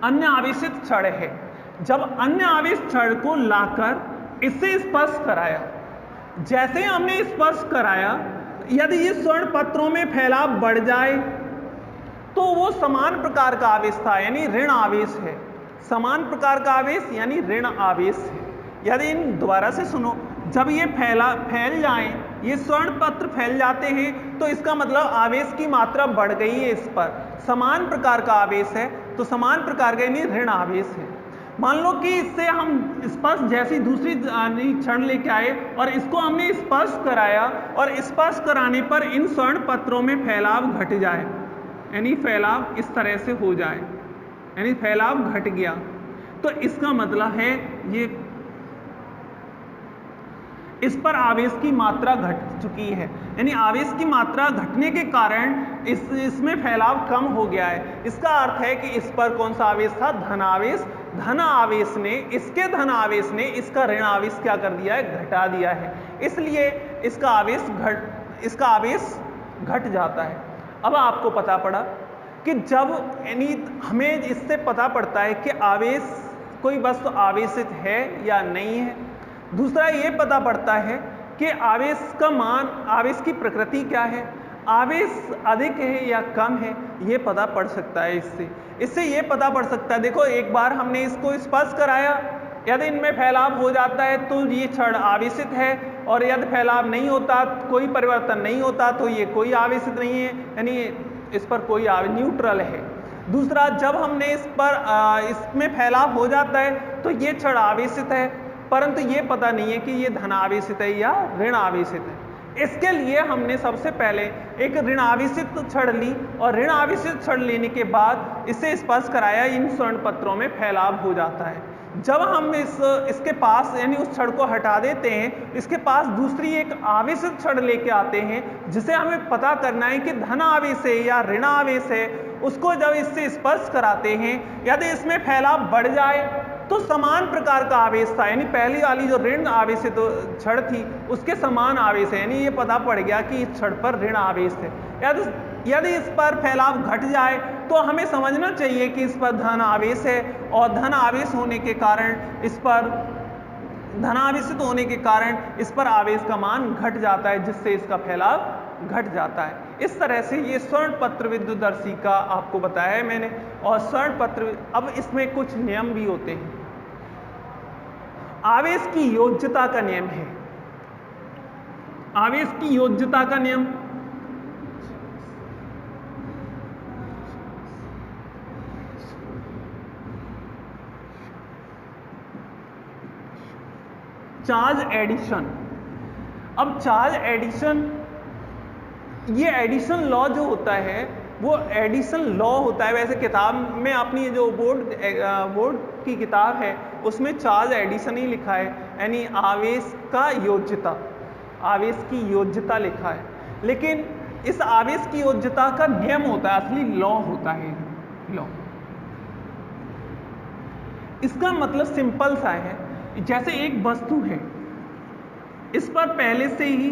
अन्य आवेशित छड़ है। जब अन्य आवेश छड़ को लाकर इससे स्पर्श कराया, जैसे ही हमने स्पर्श कराया, यदि ये स्वर्ण पत्रों में फैलाव बढ़ जाए तो वो समान प्रकार का आवेश था, यानी ऋण आवेश है। समान प्रकार का आवेश यानी ऋण आवेश है। यदि इन दोबारा से सुनो, जब ये फैल जाएं, ये स्वर्ण पत्र फैल जाते हैं तो इसका मतलब आवेश की मात्रा बढ़ गई है। इस पर समान प्रकार का आवेश है तो समान प्रकार का यानी ऋण आवेश है। मान लो कि इससे हम स्पर्श, जैसी दूसरी छड़ लेके आए और इसको हमने स्पर्श कराया और स्पर्श कराने पर इन स्वर्ण पत्रों में फैलाव घट जाए, यानी फैलाव इस तरह से हो जाए, यानी फैलाव घट गया, तो इसका मतलब है ये इस पर आवेश की मात्रा घट चुकी है, यानी आवेश की मात्रा घटने के कारण इसमें फैलाव कम हो गया है। इसका अर्थ है कि इस पर कौन सा आवेश था? धन आवेश। धन आवेश ने, इसके धन आवेश ने इसका ऋण आवेश क्या कर दिया है? घटा दिया है, इसलिए इसका आवेश घट जाता है। अब आपको पता पड़ा कि जब, यानी हमें इससे पता पड़ता है कि आवेश, कोई वस्तु आवेशित है या नहीं है। दूसरा ये पता पड़ता है कि आवेश का मान, आवेश की प्रकृति क्या है, आवेश अधिक है या कम है, ये पता पड़ सकता है। इससे ये पता पड़ सकता है, देखो एक बार हमने इसको स्पर्श कराया, यदि इनमें फैलाव हो जाता है तो ये छड़ आवेशित है, और यदि फैलाव नहीं होता, कोई परिवर्तन नहीं होता तो ये कोई आवेशित नहीं है, यानी इस पर कोई न्यूट्रल है। दूसरा, जब हमने इस पर इसमें फैलाव हो जाता है तो ये छड़ आवेशित है, परंतु ये पता नहीं है कि ये धन आवेशित है या ऋण आवेशित है। इसके लिए हमने सबसे पहले एक ऋण आवेशित छड़ ली और ऋण आवेशित छड़ लेने के बाद इसे स्पर्श कराया, इन स्वर्ण पत्रों में फैलाव हो जाता है। जब हम इसके पास यानी उस छड़ को हटा देते हैं, इसके पास दूसरी एक आवेशित छड़ लेके आते हैं जिसे हमें पता करना है कि धन आवेश है या ऋण आवेश है। उसको जब इससे स्पर्श कराते हैं, यदि इसमें फैलाव बढ़ जाए तो समान प्रकार का आवेश था, यानी पहली वाली जो ऋण आवेशित छड़ थी उसके समान आवेश है, यानी ये पता पड़ गया कि इस छड़ पर ऋण आवेश है। यदि इस पर फैलाव घट जाए तो हमें समझना चाहिए कि इस पर धन आवेश है, और धन आवेश होने के कारण इस पर धनावेशित होने के कारण इस पर आवेश का मान घट जाता है, जिससे इसका फैलाव घट जाता है। इस तरह से ये स्वर्ण पत्र विद्युतदर्शी का आपको बताया है मैंने। और स्वर्ण पत्र, अब इसमें कुछ नियम भी होते हैं। आवेश की योज्यता का नियम है। आवेश की योज्यता का नियम, चार्ज एडिशन। अब चार्ज एडिशन, ये एडिशन लॉ जो होता है वो एडिशन लॉ होता है। वैसे किताब में अपनी जो बोर्ड की किताब है उसमें चार्ज एडिशन ही लिखा है, यानी आवेश का योज्यता, आवेश की योज्यता लिखा है। लेकिन इस आवेश की योज्यता का नियम होता है, असली लॉ होता है लॉ। इसका मतलब सिंपल सा है, जैसे एक वस्तु है, इस पर पहले से ही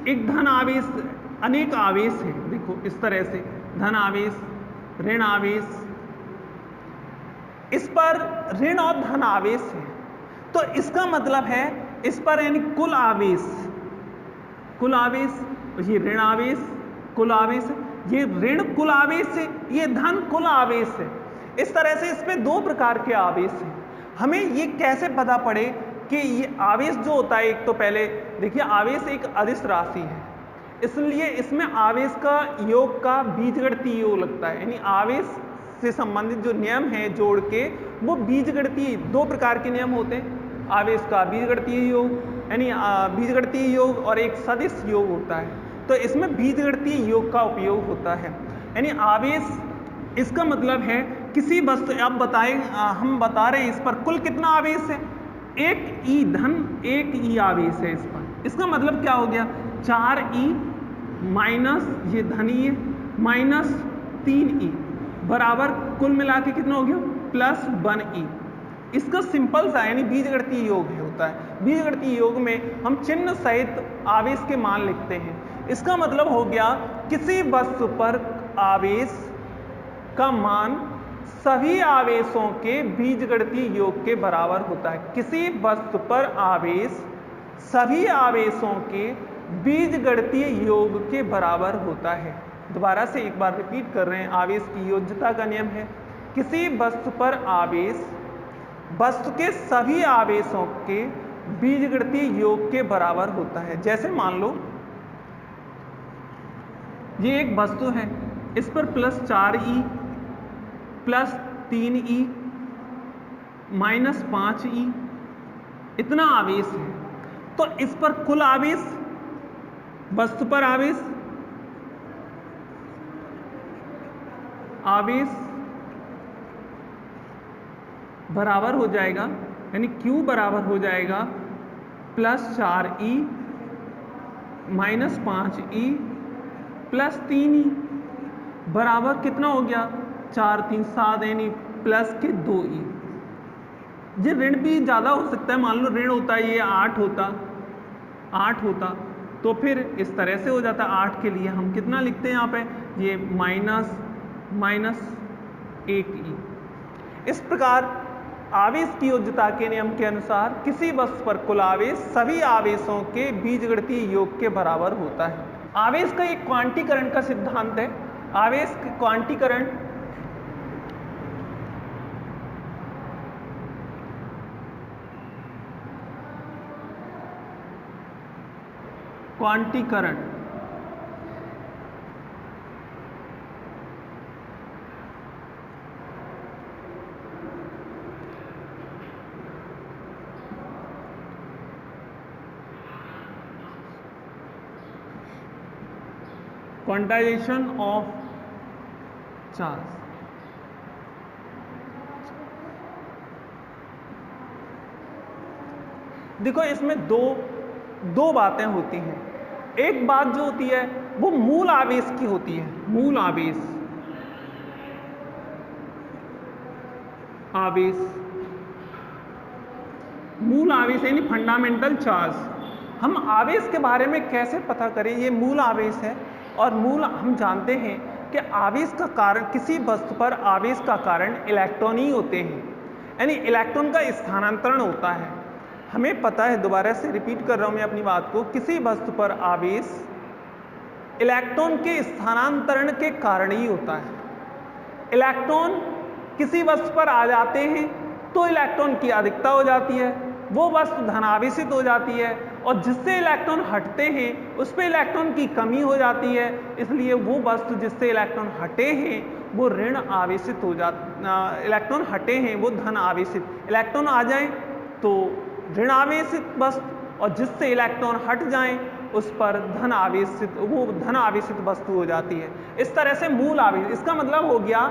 एक धन आवेश, अनेक आवेश है। देखो इस तरह से धन आवेश, ऋण आवेश, इस पर ऋण और धन आवेश है। तो इसका मतलब है इस पर यानी कुल आवेश, ये ऋण आवेश कुल आवेश है, ये ऋण कुल आवेश है, ये धन कुल आवेश है। इस तरह से इसमें दो प्रकार के आवेश हैं। हमें ये कैसे पता पड़े कि ये आवेश जो होता है, एक तो पहले देखिए आवेश एक अदिश राशि है, इसलिए इसमें आवेश का योग का बीजगणितीय योग लगता है, यानी आवेश से संबंधित जो नियम है जोड़ के वो बीजगणितीय, दो प्रकार के नियम होते हैं। आवेश का बीजगणितीय योग यानी बीजगणितीय योग, और एक सदिश योग होता है। तो इसमें बीजगणितीय योग का उपयोग होता है, यानी आवेश, इसका मतलब है किसी वस्तु, अब बताएं, हम बता रहे हैं इस पर कुल कितना आवेश है, एक ई धन एक ई आवेश है इस पर। इसका मतलब क्या हो गया, 4e माइनस ये धन ई माइनस 3e बराबर कुल मिला के कितना हो गया प्लस 1e। इसका सिंपल सा यानी बीजगणितीय योग होता है। बीजगणितीय योग में हम चिन्ह सहित आवेश के मान लिखते हैं। इसका मतलब हो गया किसी वस्तु पर आवेश का मान सभी आवेशों के बीजगणितीय योग के बराबर होता है। किसी वस्तु पर आवेश सभी आवेशों के बीजगणितीय योग के बराबर होता है। दोबारा से एक बार रिपीट कर रहे हैं, आवेश की योज्यता का नियम है किसी वस्तु पर आवेश वस्तु के सभी आवेशों के बीजगणितीय योग के बराबर होता है। जैसे मान लो ये एक वस्तु है, इस पर plus 4e plus 3e minus 5e इतना आवेश है। तो इस पर कुल आवेश, वस्तु पर आवेश बराबर हो जाएगा, यानी Q बराबर हो जाएगा plus 4e minus 5e plus 3e बराबर कितना हो गया 4 3 7 यानी प्लस के 2e। ये ऋण भी ज़्यादा हो सकता है, मान लो ऋण होता है ये 8 होता तो फिर इस तरह से हो जाता। 8 के लिए हम कितना लिखते हैं यहाँ पे, ये माइनस 1e। इस प्रकार आवेश की योज्यता के नियम के अनुसार किसी वस्तु पर कुल आवेश सभी आवेशों के बीजगणितीय योग के बराबर होता है। आवेश का एक क्वांटीकरण का सिद्धांत है। आवेश क्वांटीकरण क्वांटाइजेशन ऑफ चार्ज। देखो इसमें दो बातें होती हैं। एक बात जो होती है वो मूल आवेश की होती है, मूल आवेश, मूल आवेश यानी फंडामेंटल चार्ज। हम आवेश के बारे में कैसे पता करें? ये मूल आवेश है और मूल हम जानते हैं कि आवेश का कारण, किसी वस्तु पर आवेश का कारण इलेक्ट्रॉन ही होते हैं, यानी इलेक्ट्रॉन का स्थानांतरण होता है। हमें पता है, दोबारा से रिपीट कर रहा हूं मैं अपनी बात को, किसी वस्तु पर आवेश इलेक्ट्रॉन के स्थानांतरण के कारण ही होता है। इलेक्ट्रॉन किसी वस्तु पर आ जाते हैं तो इलेक्ट्रॉन की अधिकता हो जाती है, वो वस्तु धनावेशित हो जाती है, और जिससे इलेक्ट्रॉन हटते हैं उस पर इलेक्ट्रॉन की कमी हो जाती है, इसलिए वो वस्तु जिससे इलेक्ट्रॉन हटे हैं वो ऋण आवेशित हो इलेक्ट्रॉन हटे हैं वो धन आवेशित, इलेक्ट्रॉन आ जाए तो ऋण आवेशित वस्तु, और जिससे इलेक्ट्रॉन हट जाएं उस पर धन आवेशित, वो धन आवेशित वस्तु हो जाती है। इस तरह से मूल आवेश, इसका मतलब हो गया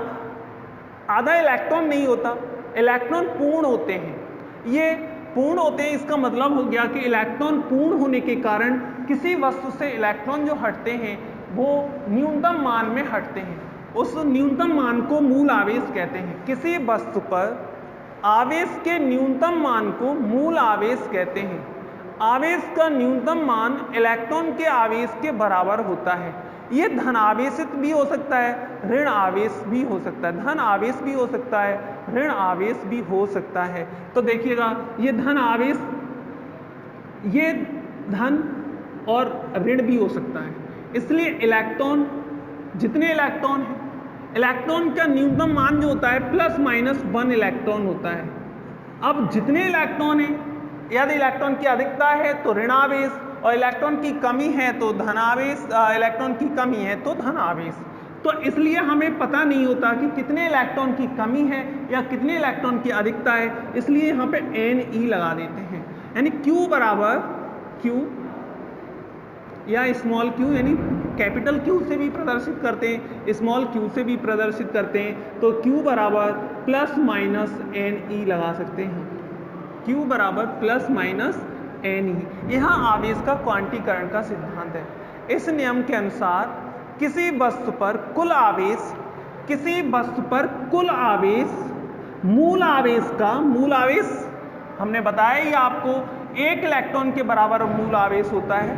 आधा इलेक्ट्रॉन नहीं होता, इलेक्ट्रॉन पूर्ण होते हैं, ये पूर्ण होते हैं। इसका मतलब हो गया कि इलेक्ट्रॉन पूर्ण होने के कारण किसी वस्तु से इलेक्ट्रॉन जो हटते हैं वो न्यूनतम मान में हटते हैं, उस न्यूनतम मान को मूल आवेश कहते हैं। किसी वस्तु पर आवेश के न्यूनतम मान को मूल आवेश कहते हैं। आवेश का न्यूनतम मान इलेक्ट्रॉन के आवेश के बराबर होता है। ये धन आवेशित भी हो सकता है, ऋण आवेश भी हो सकता है, धन आवेश भी हो सकता है, ऋण आवेश भी हो सकता है। तो देखिएगा ये धन आवेश, ये धन और ऋण भी हो सकता है। इसलिए इलेक्ट्रॉन, जितने इलेक्ट्रॉन हैं, इलेक्ट्रॉन का न्यूनतम मान जो होता है ±1 इलेक्ट्रॉन होता है। अब जितने इलेक्ट्रॉन हैं, यदि इलेक्ट्रॉन की अधिकता है तो ऋण आवेश, और इलेक्ट्रॉन की कमी है तो धन आवेश, इलेक्ट्रॉन की कमी है तो धन आवेश। तो इसलिए हमें पता नहीं होता कि कितने इलेक्ट्रॉन की कमी है या कितने इलेक्ट्रॉन की अधिकता है, इसलिए यहाँ पे Ne लगा देते हैं, यानी Q बराबर Q या स्मॉल q, यानी कैपिटल Q से भी प्रदर्शित करते हैं, स्मॉल q से भी प्रदर्शित करते हैं। तो Q बराबर ±Ne लगा सकते हैं, Q बराबर ±Ne। यहाँ आवेश का क्वांटीकरण का सिद्धांत है। इस नियम के अनुसार किसी वस्तु पर कुल आवेश, किसी वस्तु पर कुल आवेश मूल आवेश का, मूल आवेश हमने बताया ही आपको 1 इलेक्ट्रॉन के बराबर मूल आवेश होता है।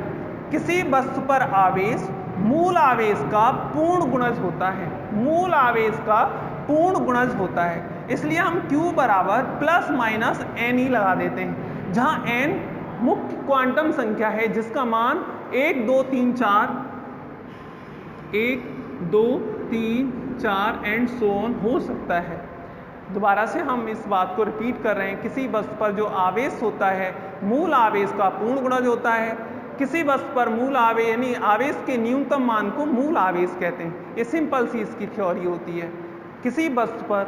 किसी वस्तु पर आवेश मूल आवेश का पूर्ण गुणज होता है, मूल आवेश का पूर्ण गुणज होता है। इसलिए हम Q बराबर ±Ne लगा देते हैं, जहां n मुख्य क्वांटम संख्या है जिसका मान 1 2 3 4 1 2 3 4 एंड सो ऑन हो सकता है। दोबारा से हम इस बात को रिपीट कर रहे हैं, किसी वस्तु पर जो आवेश होता है मूल आवेश का पूर्ण गुणज होता है। किसी वस्तु पर मूल आवेश यानी आवेश के न्यूनतम मान को मूल आवेश कहते हैं। ये सिंपल सी इसकी थ्योरी होती है। किसी वस्तु पर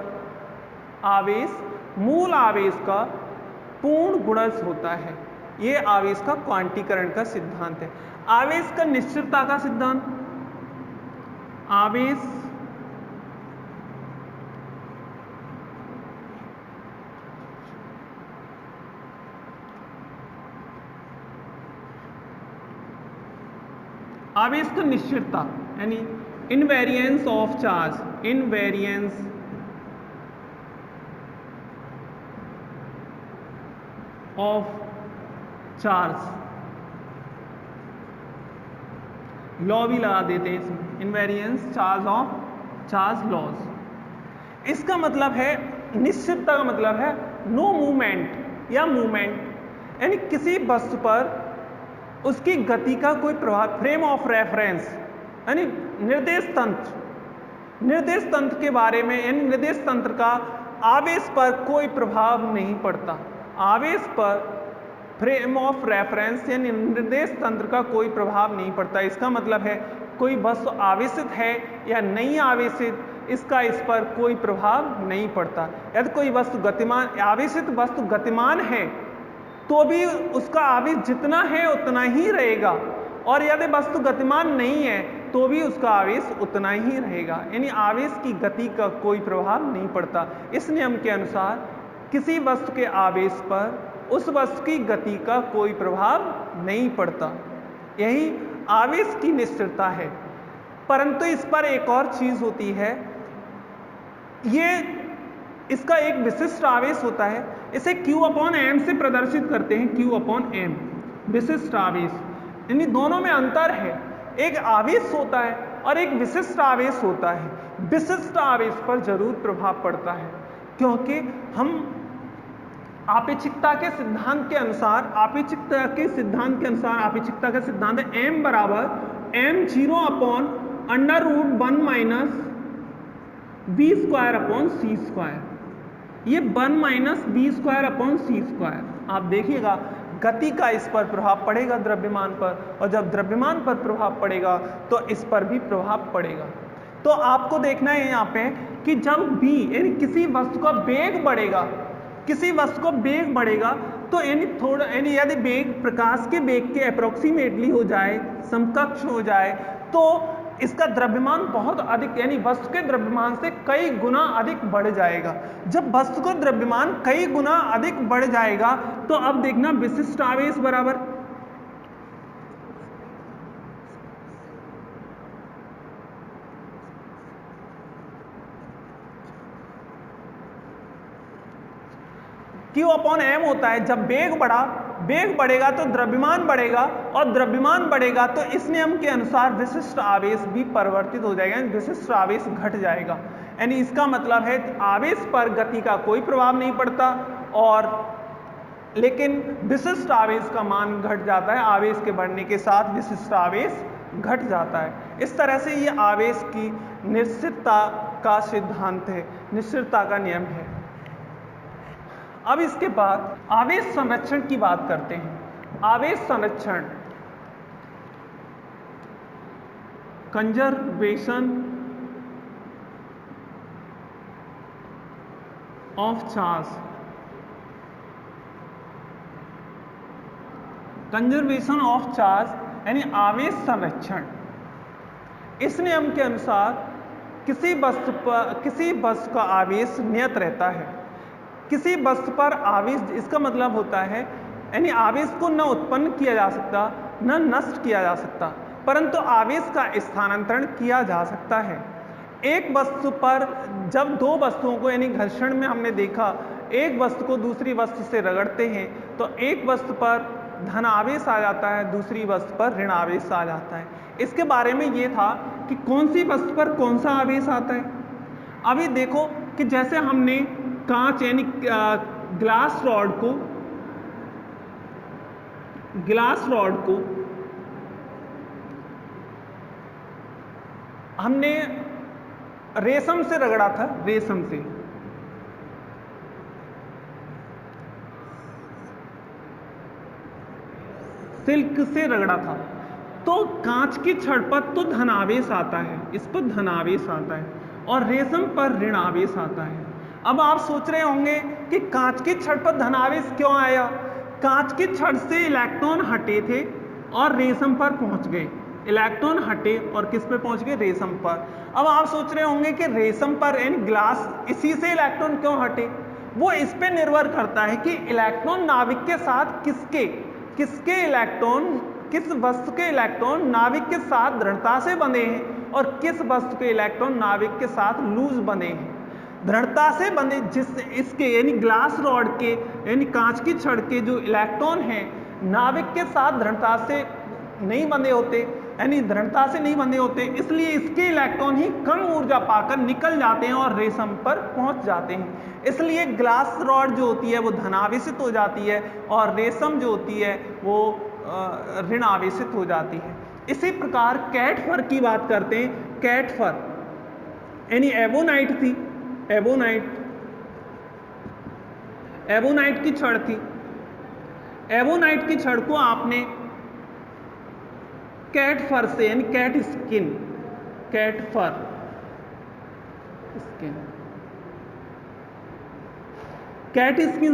आवेश मूल आवेश का पूर्ण गुणज होता है, ये आवेश का क्वांटीकरण का सिद्धांत है। आवेश का निश्चितता का सिद्धांत, आवेश आवेश का निश्चितता यानी invariance of charge, invariance of charge, law भी लगा देते हैं इसमें, invariance charge of charge laws. इसका मतलब है, निश्चितता का मतलब है नो मूवमेंट या मूवमेंट, यानी किसी वस्तु पर उसकी गति का कोई प्रभाव, फ्रेम ऑफ रेफरेंस यानी निर्देश तंत्र, निर्देश तंत्र के बारे में, यानी निर्देश तंत्र का आवेश पर कोई प्रभाव नहीं पड़ता। आवेश पर फ्रेम ऑफ रेफरेंस यानी निर्देश तंत्र का कोई प्रभाव नहीं पड़ता। इसका मतलब है कोई वस्तु आवेशित है या नहीं आवेशित, इसका इस पर कोई प्रभाव नहीं पड़ता। यदि कोई वस्तु गतिमान, आवेशित वस्तु गतिमान है तो भी उसका आवेश जितना है उतना ही रहेगा, और यदि वस्तु गतिमान नहीं है तो भी उसका आवेश उतना ही रहेगा, यानी आवेश की गति का कोई प्रभाव नहीं पड़ता। इस नियम के अनुसार किसी वस्तु के आवेश पर उस वस्तु की गति का कोई प्रभाव नहीं पड़ता। यही आवेश की निश्चलता है। परंतु इस पर एक और चीज होती है, ये इसका एक विशिष्ट आवेश होता है, इसे Q/m से प्रदर्शित करते हैं। Q/m विशिष्ट आवेश, यानी दोनों में अंतर है। एक आवेश होता है और एक विशिष्ट आवेश होता है। विशिष्ट आवेश पर जरूर प्रभाव पड़ता है, क्योंकि हम आपेक्षिकता के सिद्धांत के अनुसार, आपेक्षिकता के सिद्धांत है m बराबर m0/√1 - b²/c²। ये 1 - b²/c²। आप देखिएगा गति का इस पर प्रभाव पड़ेगा द्रव्यमान पर, और जब द्रव्यमान पर प्रभाव पड़ेगा तो इस पर भी प्रभाव पड़ेगा। तो आपको देखना है यहाँ पे कि जब b यानी किसी वस्तु का वेग बढ़ेगा, तो यानी यदि वेग प्रकाश के वेग के अप्रोक्सीमेटली हो जाए, समकक्ष हो जाए, तो इसका द्रव्यमान बहुत अधिक, यानी वस्तु के द्रव्यमान से कई गुना अधिक बढ़ जाएगा। जब वस्तु का द्रव्यमान कई गुना अधिक बढ़ जाएगा तो अब देखना विशिष्ट आवेश बराबर Q/m होता है। जब वेग बढ़ेगा तो द्रव्यमान बढ़ेगा, और द्रव्यमान बढ़ेगा तो इस नियम के अनुसार विशिष्ट आवेश भी परिवर्तित हो जाएगा, विशिष्ट आवेश घट जाएगा। यानी इसका मतलब है आवेश पर गति का कोई प्रभाव नहीं पड़ता, और लेकिन विशिष्ट आवेश का मान घट जाता है। आवेश के बढ़ने के साथ विशिष्ट आवेश घट जाता है। इस तरह से ये आवेश की निश्चितता का सिद्धांत है, निश्चितता का नियम है। अब इसके बाद आवेश संरक्षण की बात करते हैं। आवेश संरक्षण, conservation of charge. Conservation of charge यानी आवेश संरक्षण। इस नियम के अनुसार किसी वस्तु का आवेश नियत रहता है। किसी वस्तु पर आवेश, इसका मतलब होता है यानी आवेश को न उत्पन्न किया जा सकता न नष्ट किया जा सकता, परंतु आवेश का स्थानांतरण किया जा सकता है। एक वस्तु पर जब दो वस्तुओं को, यानी घर्षण में हमने देखा, एक वस्तु को दूसरी वस्तु से रगड़ते हैं तो एक वस्तु पर धन आवेश आ जाता है, दूसरी वस्तु पर ऋण आवेश आ जाता है। इसके बारे में ये था कि कौन सी वस्तु पर कौन सा आवेश आता है। अभी देखो कि जैसे हमने कांच यानी ग्लास रॉड को हमने रेशम से रगड़ा था, रेशम से, सिल्क से रगड़ा था, तो कांच की छड़ पर तो धनावेश आता है, इस पर धनावेश आता है, और रेशम पर ऋण आवेश आता है। अब आप सोच रहे होंगे कि कांच की छड़ पर धनावेश क्यों आया। कांच की छड़ से इलेक्ट्रॉन हटे थे और रेशम पर पहुंच गए। इलेक्ट्रॉन हटे और किस पे पहुंच गए, रेशम पर। अब आप सोच रहे होंगे कि रेशम पर यानी ग्लास, इसी से इलेक्ट्रॉन क्यों हटे। वो इस पे निर्भर करता है कि इलेक्ट्रॉन नाविक के साथ किसके इलेक्ट्रॉन, किस वस्तु के इलेक्ट्रॉन नाविक के साथ दृढ़ता से बंधे हैं और किस वस्तु के इलेक्ट्रॉन नाविक के साथ लूज बंधे हैं। दृढ़ता से बंधे जिससे इसके यानी ग्लास रॉड के यानी कांच की छड़ के जो इलेक्ट्रॉन हैं नाविक के साथ दृढ़ता से नहीं बंधे होते, यानी दृढ़ता से नहीं बंधे होते, इसलिए इसके इलेक्ट्रॉन ही कम ऊर्जा पाकर निकल जाते हैं और रेशम पर पहुंच जाते हैं। इसलिए ग्लास रॉड जो होती है वो धनावेशित हो जाती है और रेशम जो होती है वो ऋण आवेशित हो जाती है। इसी प्रकार कैट फर की बात करते हैं। कैट फर यानी एबोनाइट थी, एबोनाइट की छड़ थी। एबोनाइट की छड़ को आपने कैट फर से यानी कैट स्किन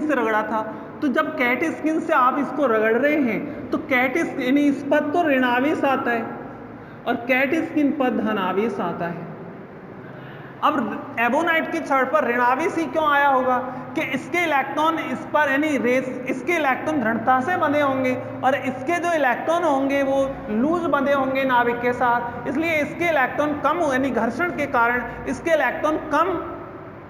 से रगड़ा था। तो जब कैट स्किन से आप इसको रगड़ रहे हैं तो कैट यानी इस पर तो ऋणावेश आता है और कैट स्किन पर धनावेश आता है। अब एबोनाइट की छड़ पर ऋणावेश ही क्यों आया होगा कि इसके इलेक्ट्रॉन इस पर यानी रेस इसके इलेक्ट्रॉन दृढ़ता से बंधे होंगे और इसके जो इलेक्ट्रॉन होंगे वो लूज बंधे होंगे नाभिक के साथ, इसलिए इसके इलेक्ट्रॉन कम यानी घर्षण के कारण इसके इलेक्ट्रॉन कम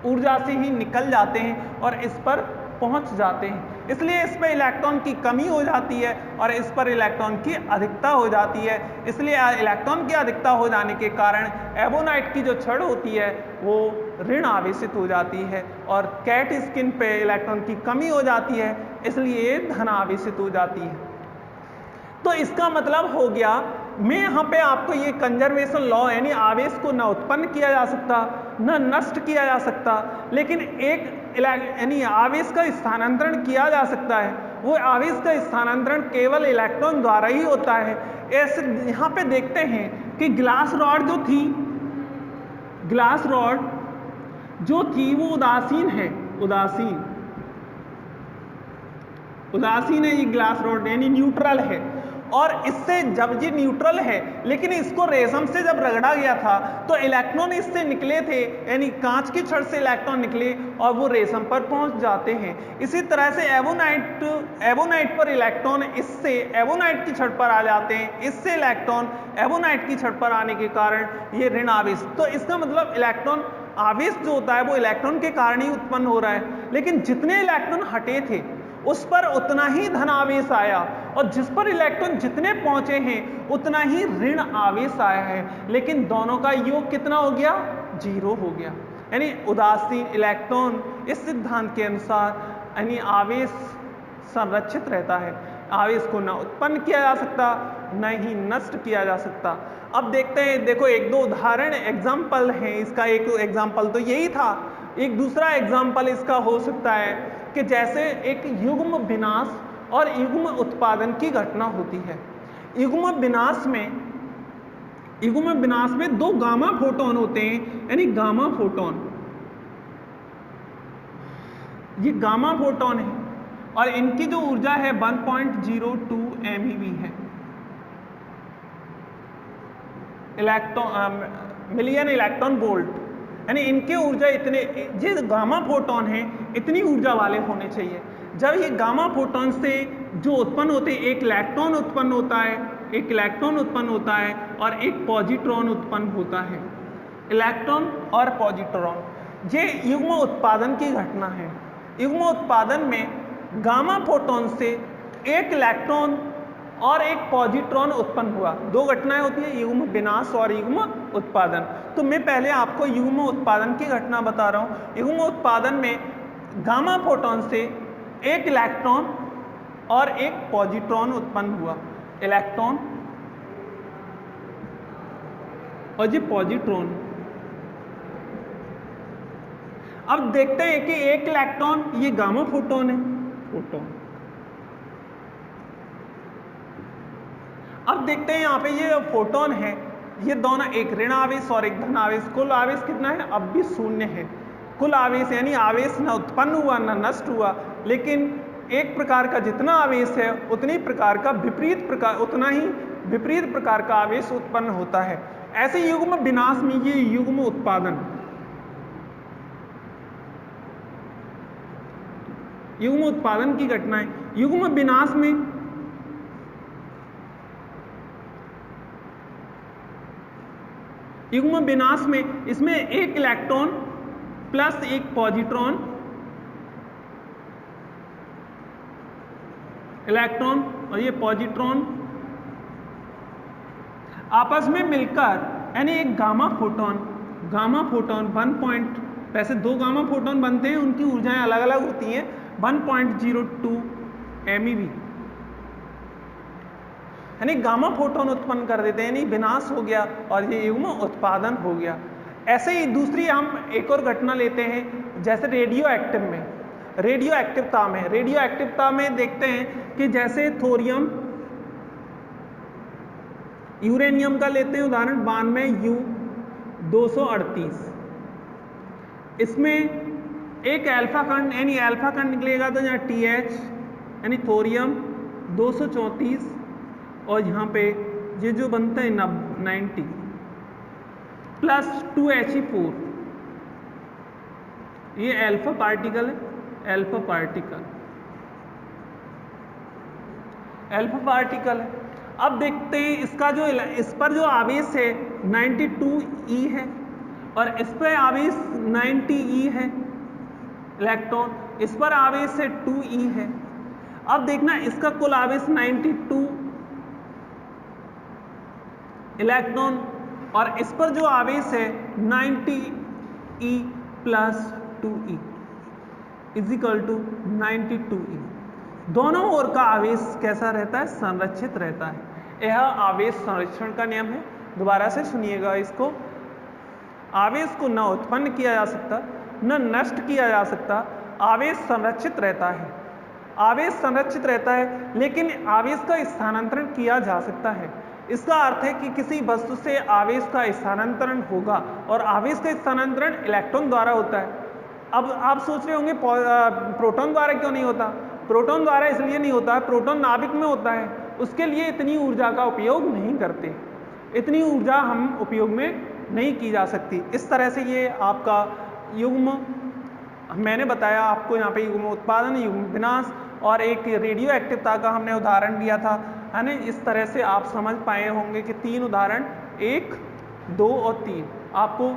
ऊर्जा से ही निकल जाते हैं और इस पर पहुंच जाते हैं, इसलिए इस पर इलेक्ट्रॉन की कमी हो जाती है और इस पर इलेक्ट्रॉन की अधिकता हो जाती है। इसलिए इलेक्ट्रॉन की अधिकता हो जाने के कारण एबोनाइट की जो छड़ होती है वो ऋण आवेशित हो जाती है और कैट स्किन पे इलेक्ट्रॉन की कमी हो जाती है, इसलिए ये धन आवेशित हो जाती है। तो इसका मतलब हो गया, मैं यहाँ पे आपको ये कंजर्वेशन लॉ यानी आवेश को न उत्पन्न किया जा सकता न नष्ट किया जा सकता, लेकिन एक यानी आवेश का स्थानांतरण किया जा सकता है। वो आवेश का स्थानांतरण केवल इलेक्ट्रॉन द्वारा ही होता है। ऐसे यहाँ पे देखते हैं कि ग्लास रॉड जो थी, ग्लास रॉड जो थी वो उदासीन है, उदासीन है ये ग्लास रॉड यानी न्यूट्रल है, और इससे जब ये न्यूट्रल है लेकिन इसको रेशम से जब रगड़ा गया था तो इलेक्ट्रॉन इससे निकले थे, यानी कांच की छड़ से इलेक्ट्रॉन निकले और वो रेशम पर पहुंच जाते हैं। इसी तरह से एबोनाइट पर इलेक्ट्रॉन इससे एबोनाइट की छड़ पर आ जाते हैं, इससे इलेक्ट्रॉन एबोनाइट की छड़ पर आने के कारण ये ऋण आवेश। तो इसका मतलब इलेक्ट्रॉन आवेश जो होता है वो इलेक्ट्रॉन के कारण ही उत्पन्न हो रहा है, लेकिन जितने इलेक्ट्रॉन हटे थे उस पर उतना ही धन आवेश आया और जिस पर इलेक्ट्रॉन जितने पहुंचे हैं उतना ही ऋण आवेश आया है, लेकिन दोनों का योग कितना हो गया? 0 हो गया। यानी उदासीन इलेक्ट्रॉन इस सिद्धांत के अनुसार यानी आवेश संरक्षित रहता है, आवेश को न उत्पन्न किया जा सकता न ही नष्ट किया जा सकता। अब देखते हैं, देखो एक दो उदाहरण एग्जाम्पल हैं इसका। एक एग्जाम्पल तो यही था, एक दूसरा एग्जाम्पल इसका हो सकता है कि जैसे एक युग्म विनाश और युग्म उत्पादन की घटना होती है। युग्म विनाश में 2 गामा फोटोन होते हैं, यानी गामा फोटोन, ये गामा फोटोन है और इनकी जो ऊर्जा है 1.02 MeV है, मिलियन इलेक्ट्रॉन वोल्ट, यानी इनके ऊर्जा इतने, ये गामा फोटोन है इतनी ऊर्जा वाले होने चाहिए। जब ये गामा फोटोन से जो उत्पन्न होते हैं, एक इलेक्ट्रॉन उत्पन्न होता है और एक पॉजिट्रॉन उत्पन्न होता है। इलेक्ट्रॉन और पॉजिट्रॉन, ये युग्म उत्पादन की घटना है। युग्म उत्पादन में गामा फोटोन से एक इलेक्ट्रॉन और एक पॉजिट्रॉन उत्पन्न हुआ। 2 घटनाएं होती है, युग्म विनाश और युग्म उत्पादन। तो मैं पहले आपको युग्म उत्पादन की घटना बता रहा हूं। युग्म उत्पादन में गामा फोटोन से एक इलेक्ट्रॉन और एक पॉजिट्रॉन उत्पन्न हुआ। इलेक्ट्रॉन और ये पॉजिट्रॉन। अब देखते हैं कि एक इलेक्ट्रॉन, ये गामा फोटोन है, अब देखते हैं यहां पे ये फोटोन है, ये दोनों एक ऋण आवेश और एक धन आवेश। कुल आवेश कितना है? अब भी 0 है। कुल आवेश यानी आवेश न उत्पन्न हुआ न नष्ट हुआ, लेकिन एक प्रकार का जितना आवेश है उतनी प्रकार का उतना ही विपरीत प्रकार का आवेश उत्पन्न होता है। ऐसे युग्म विनाश में ये युग्म उत्पादन, युग्म उत्पादन की घटनाएं। युग्म विनाश में इसमें एक इलेक्ट्रॉन प्लस एक पॉजिट्रॉन, इलेक्ट्रॉन और ये पॉजिट्रॉन आपस में मिलकर यानी एक गामा फोटोन 1 वैसे 2 गामा फोटोन बनते हैं, उनकी ऊर्जाएं अलग अलग होती हैं। 1.02 MeV यानी गामा फोटोन उत्पन्न कर देते हैं, यानी विनाश हो गया और ये युग्म उत्पादन हो गया। ऐसे ही दूसरी हम एक और घटना लेते हैं, जैसे रेडियो एक्टिवता में देखते हैं कि जैसे थोरियम, यूरेनियम का लेते हैं उदाहरण 92U238। इसमें एक अल्फा कण यानी अल्फा कण निकलेगा तो यहाँ TH यानी थोरियम 234 और यहाँ पे ये जो बनता है 90 प्लस 2He4 ये अल्फा पार्टिकल है, अल्फा पार्टिकल, अल्फा पार्टिकल है। अब देखते हैं इसका जो इस पर जो आवेश है 92e है और इस पर आवेश 90e है इलेक्ट्रॉन, इस पर आवेश है 2e है। अब देखना इसका कुल आवेश 92 इलेक्ट्रॉन और इस पर जो आवेश है 90e plus 2e is equal to 92e। दोनों ओर का आवेश कैसा रहता है? संरक्षित रहता है। यह आवेश संरक्षण का नियम है। दोबारा से सुनिएगा इसको। आवेश को न उत्पन्न किया जा सकता न नष्ट किया जा सकता, आवेश संरक्षित रहता है। आवेश संरक्षित रहता है लेकिन आवेश का स्थानांतरण किया जा सकता है। इसका अर्थ है कि किसी वस्तु से आवेश का स्थानांतरण होगा और आवेश का स्थानांतरण इलेक्ट्रॉन द्वारा होता है। अब आप सोच रहे होंगे प्रोटॉन द्वारा क्यों नहीं होता? प्रोटॉन द्वारा इसलिए नहीं होता है, प्रोटॉन नाभिक में होता है, उसके लिए इतनी ऊर्जा का उपयोग नहीं करते, इतनी ऊर्जा हम उपयोग में नहीं की जा सकती। इस तरह से ये आपका युग्म मैंने बताया आपको, यहाँ पे युग्म उत्पादन, युग्म विनाश और एक रेडियो एक्टिवता का हमने उदाहरण दिया था, है ना। इस तरह से आप समझ पाए होंगे कि 3 उदाहरण 1, 2 और 3 आपको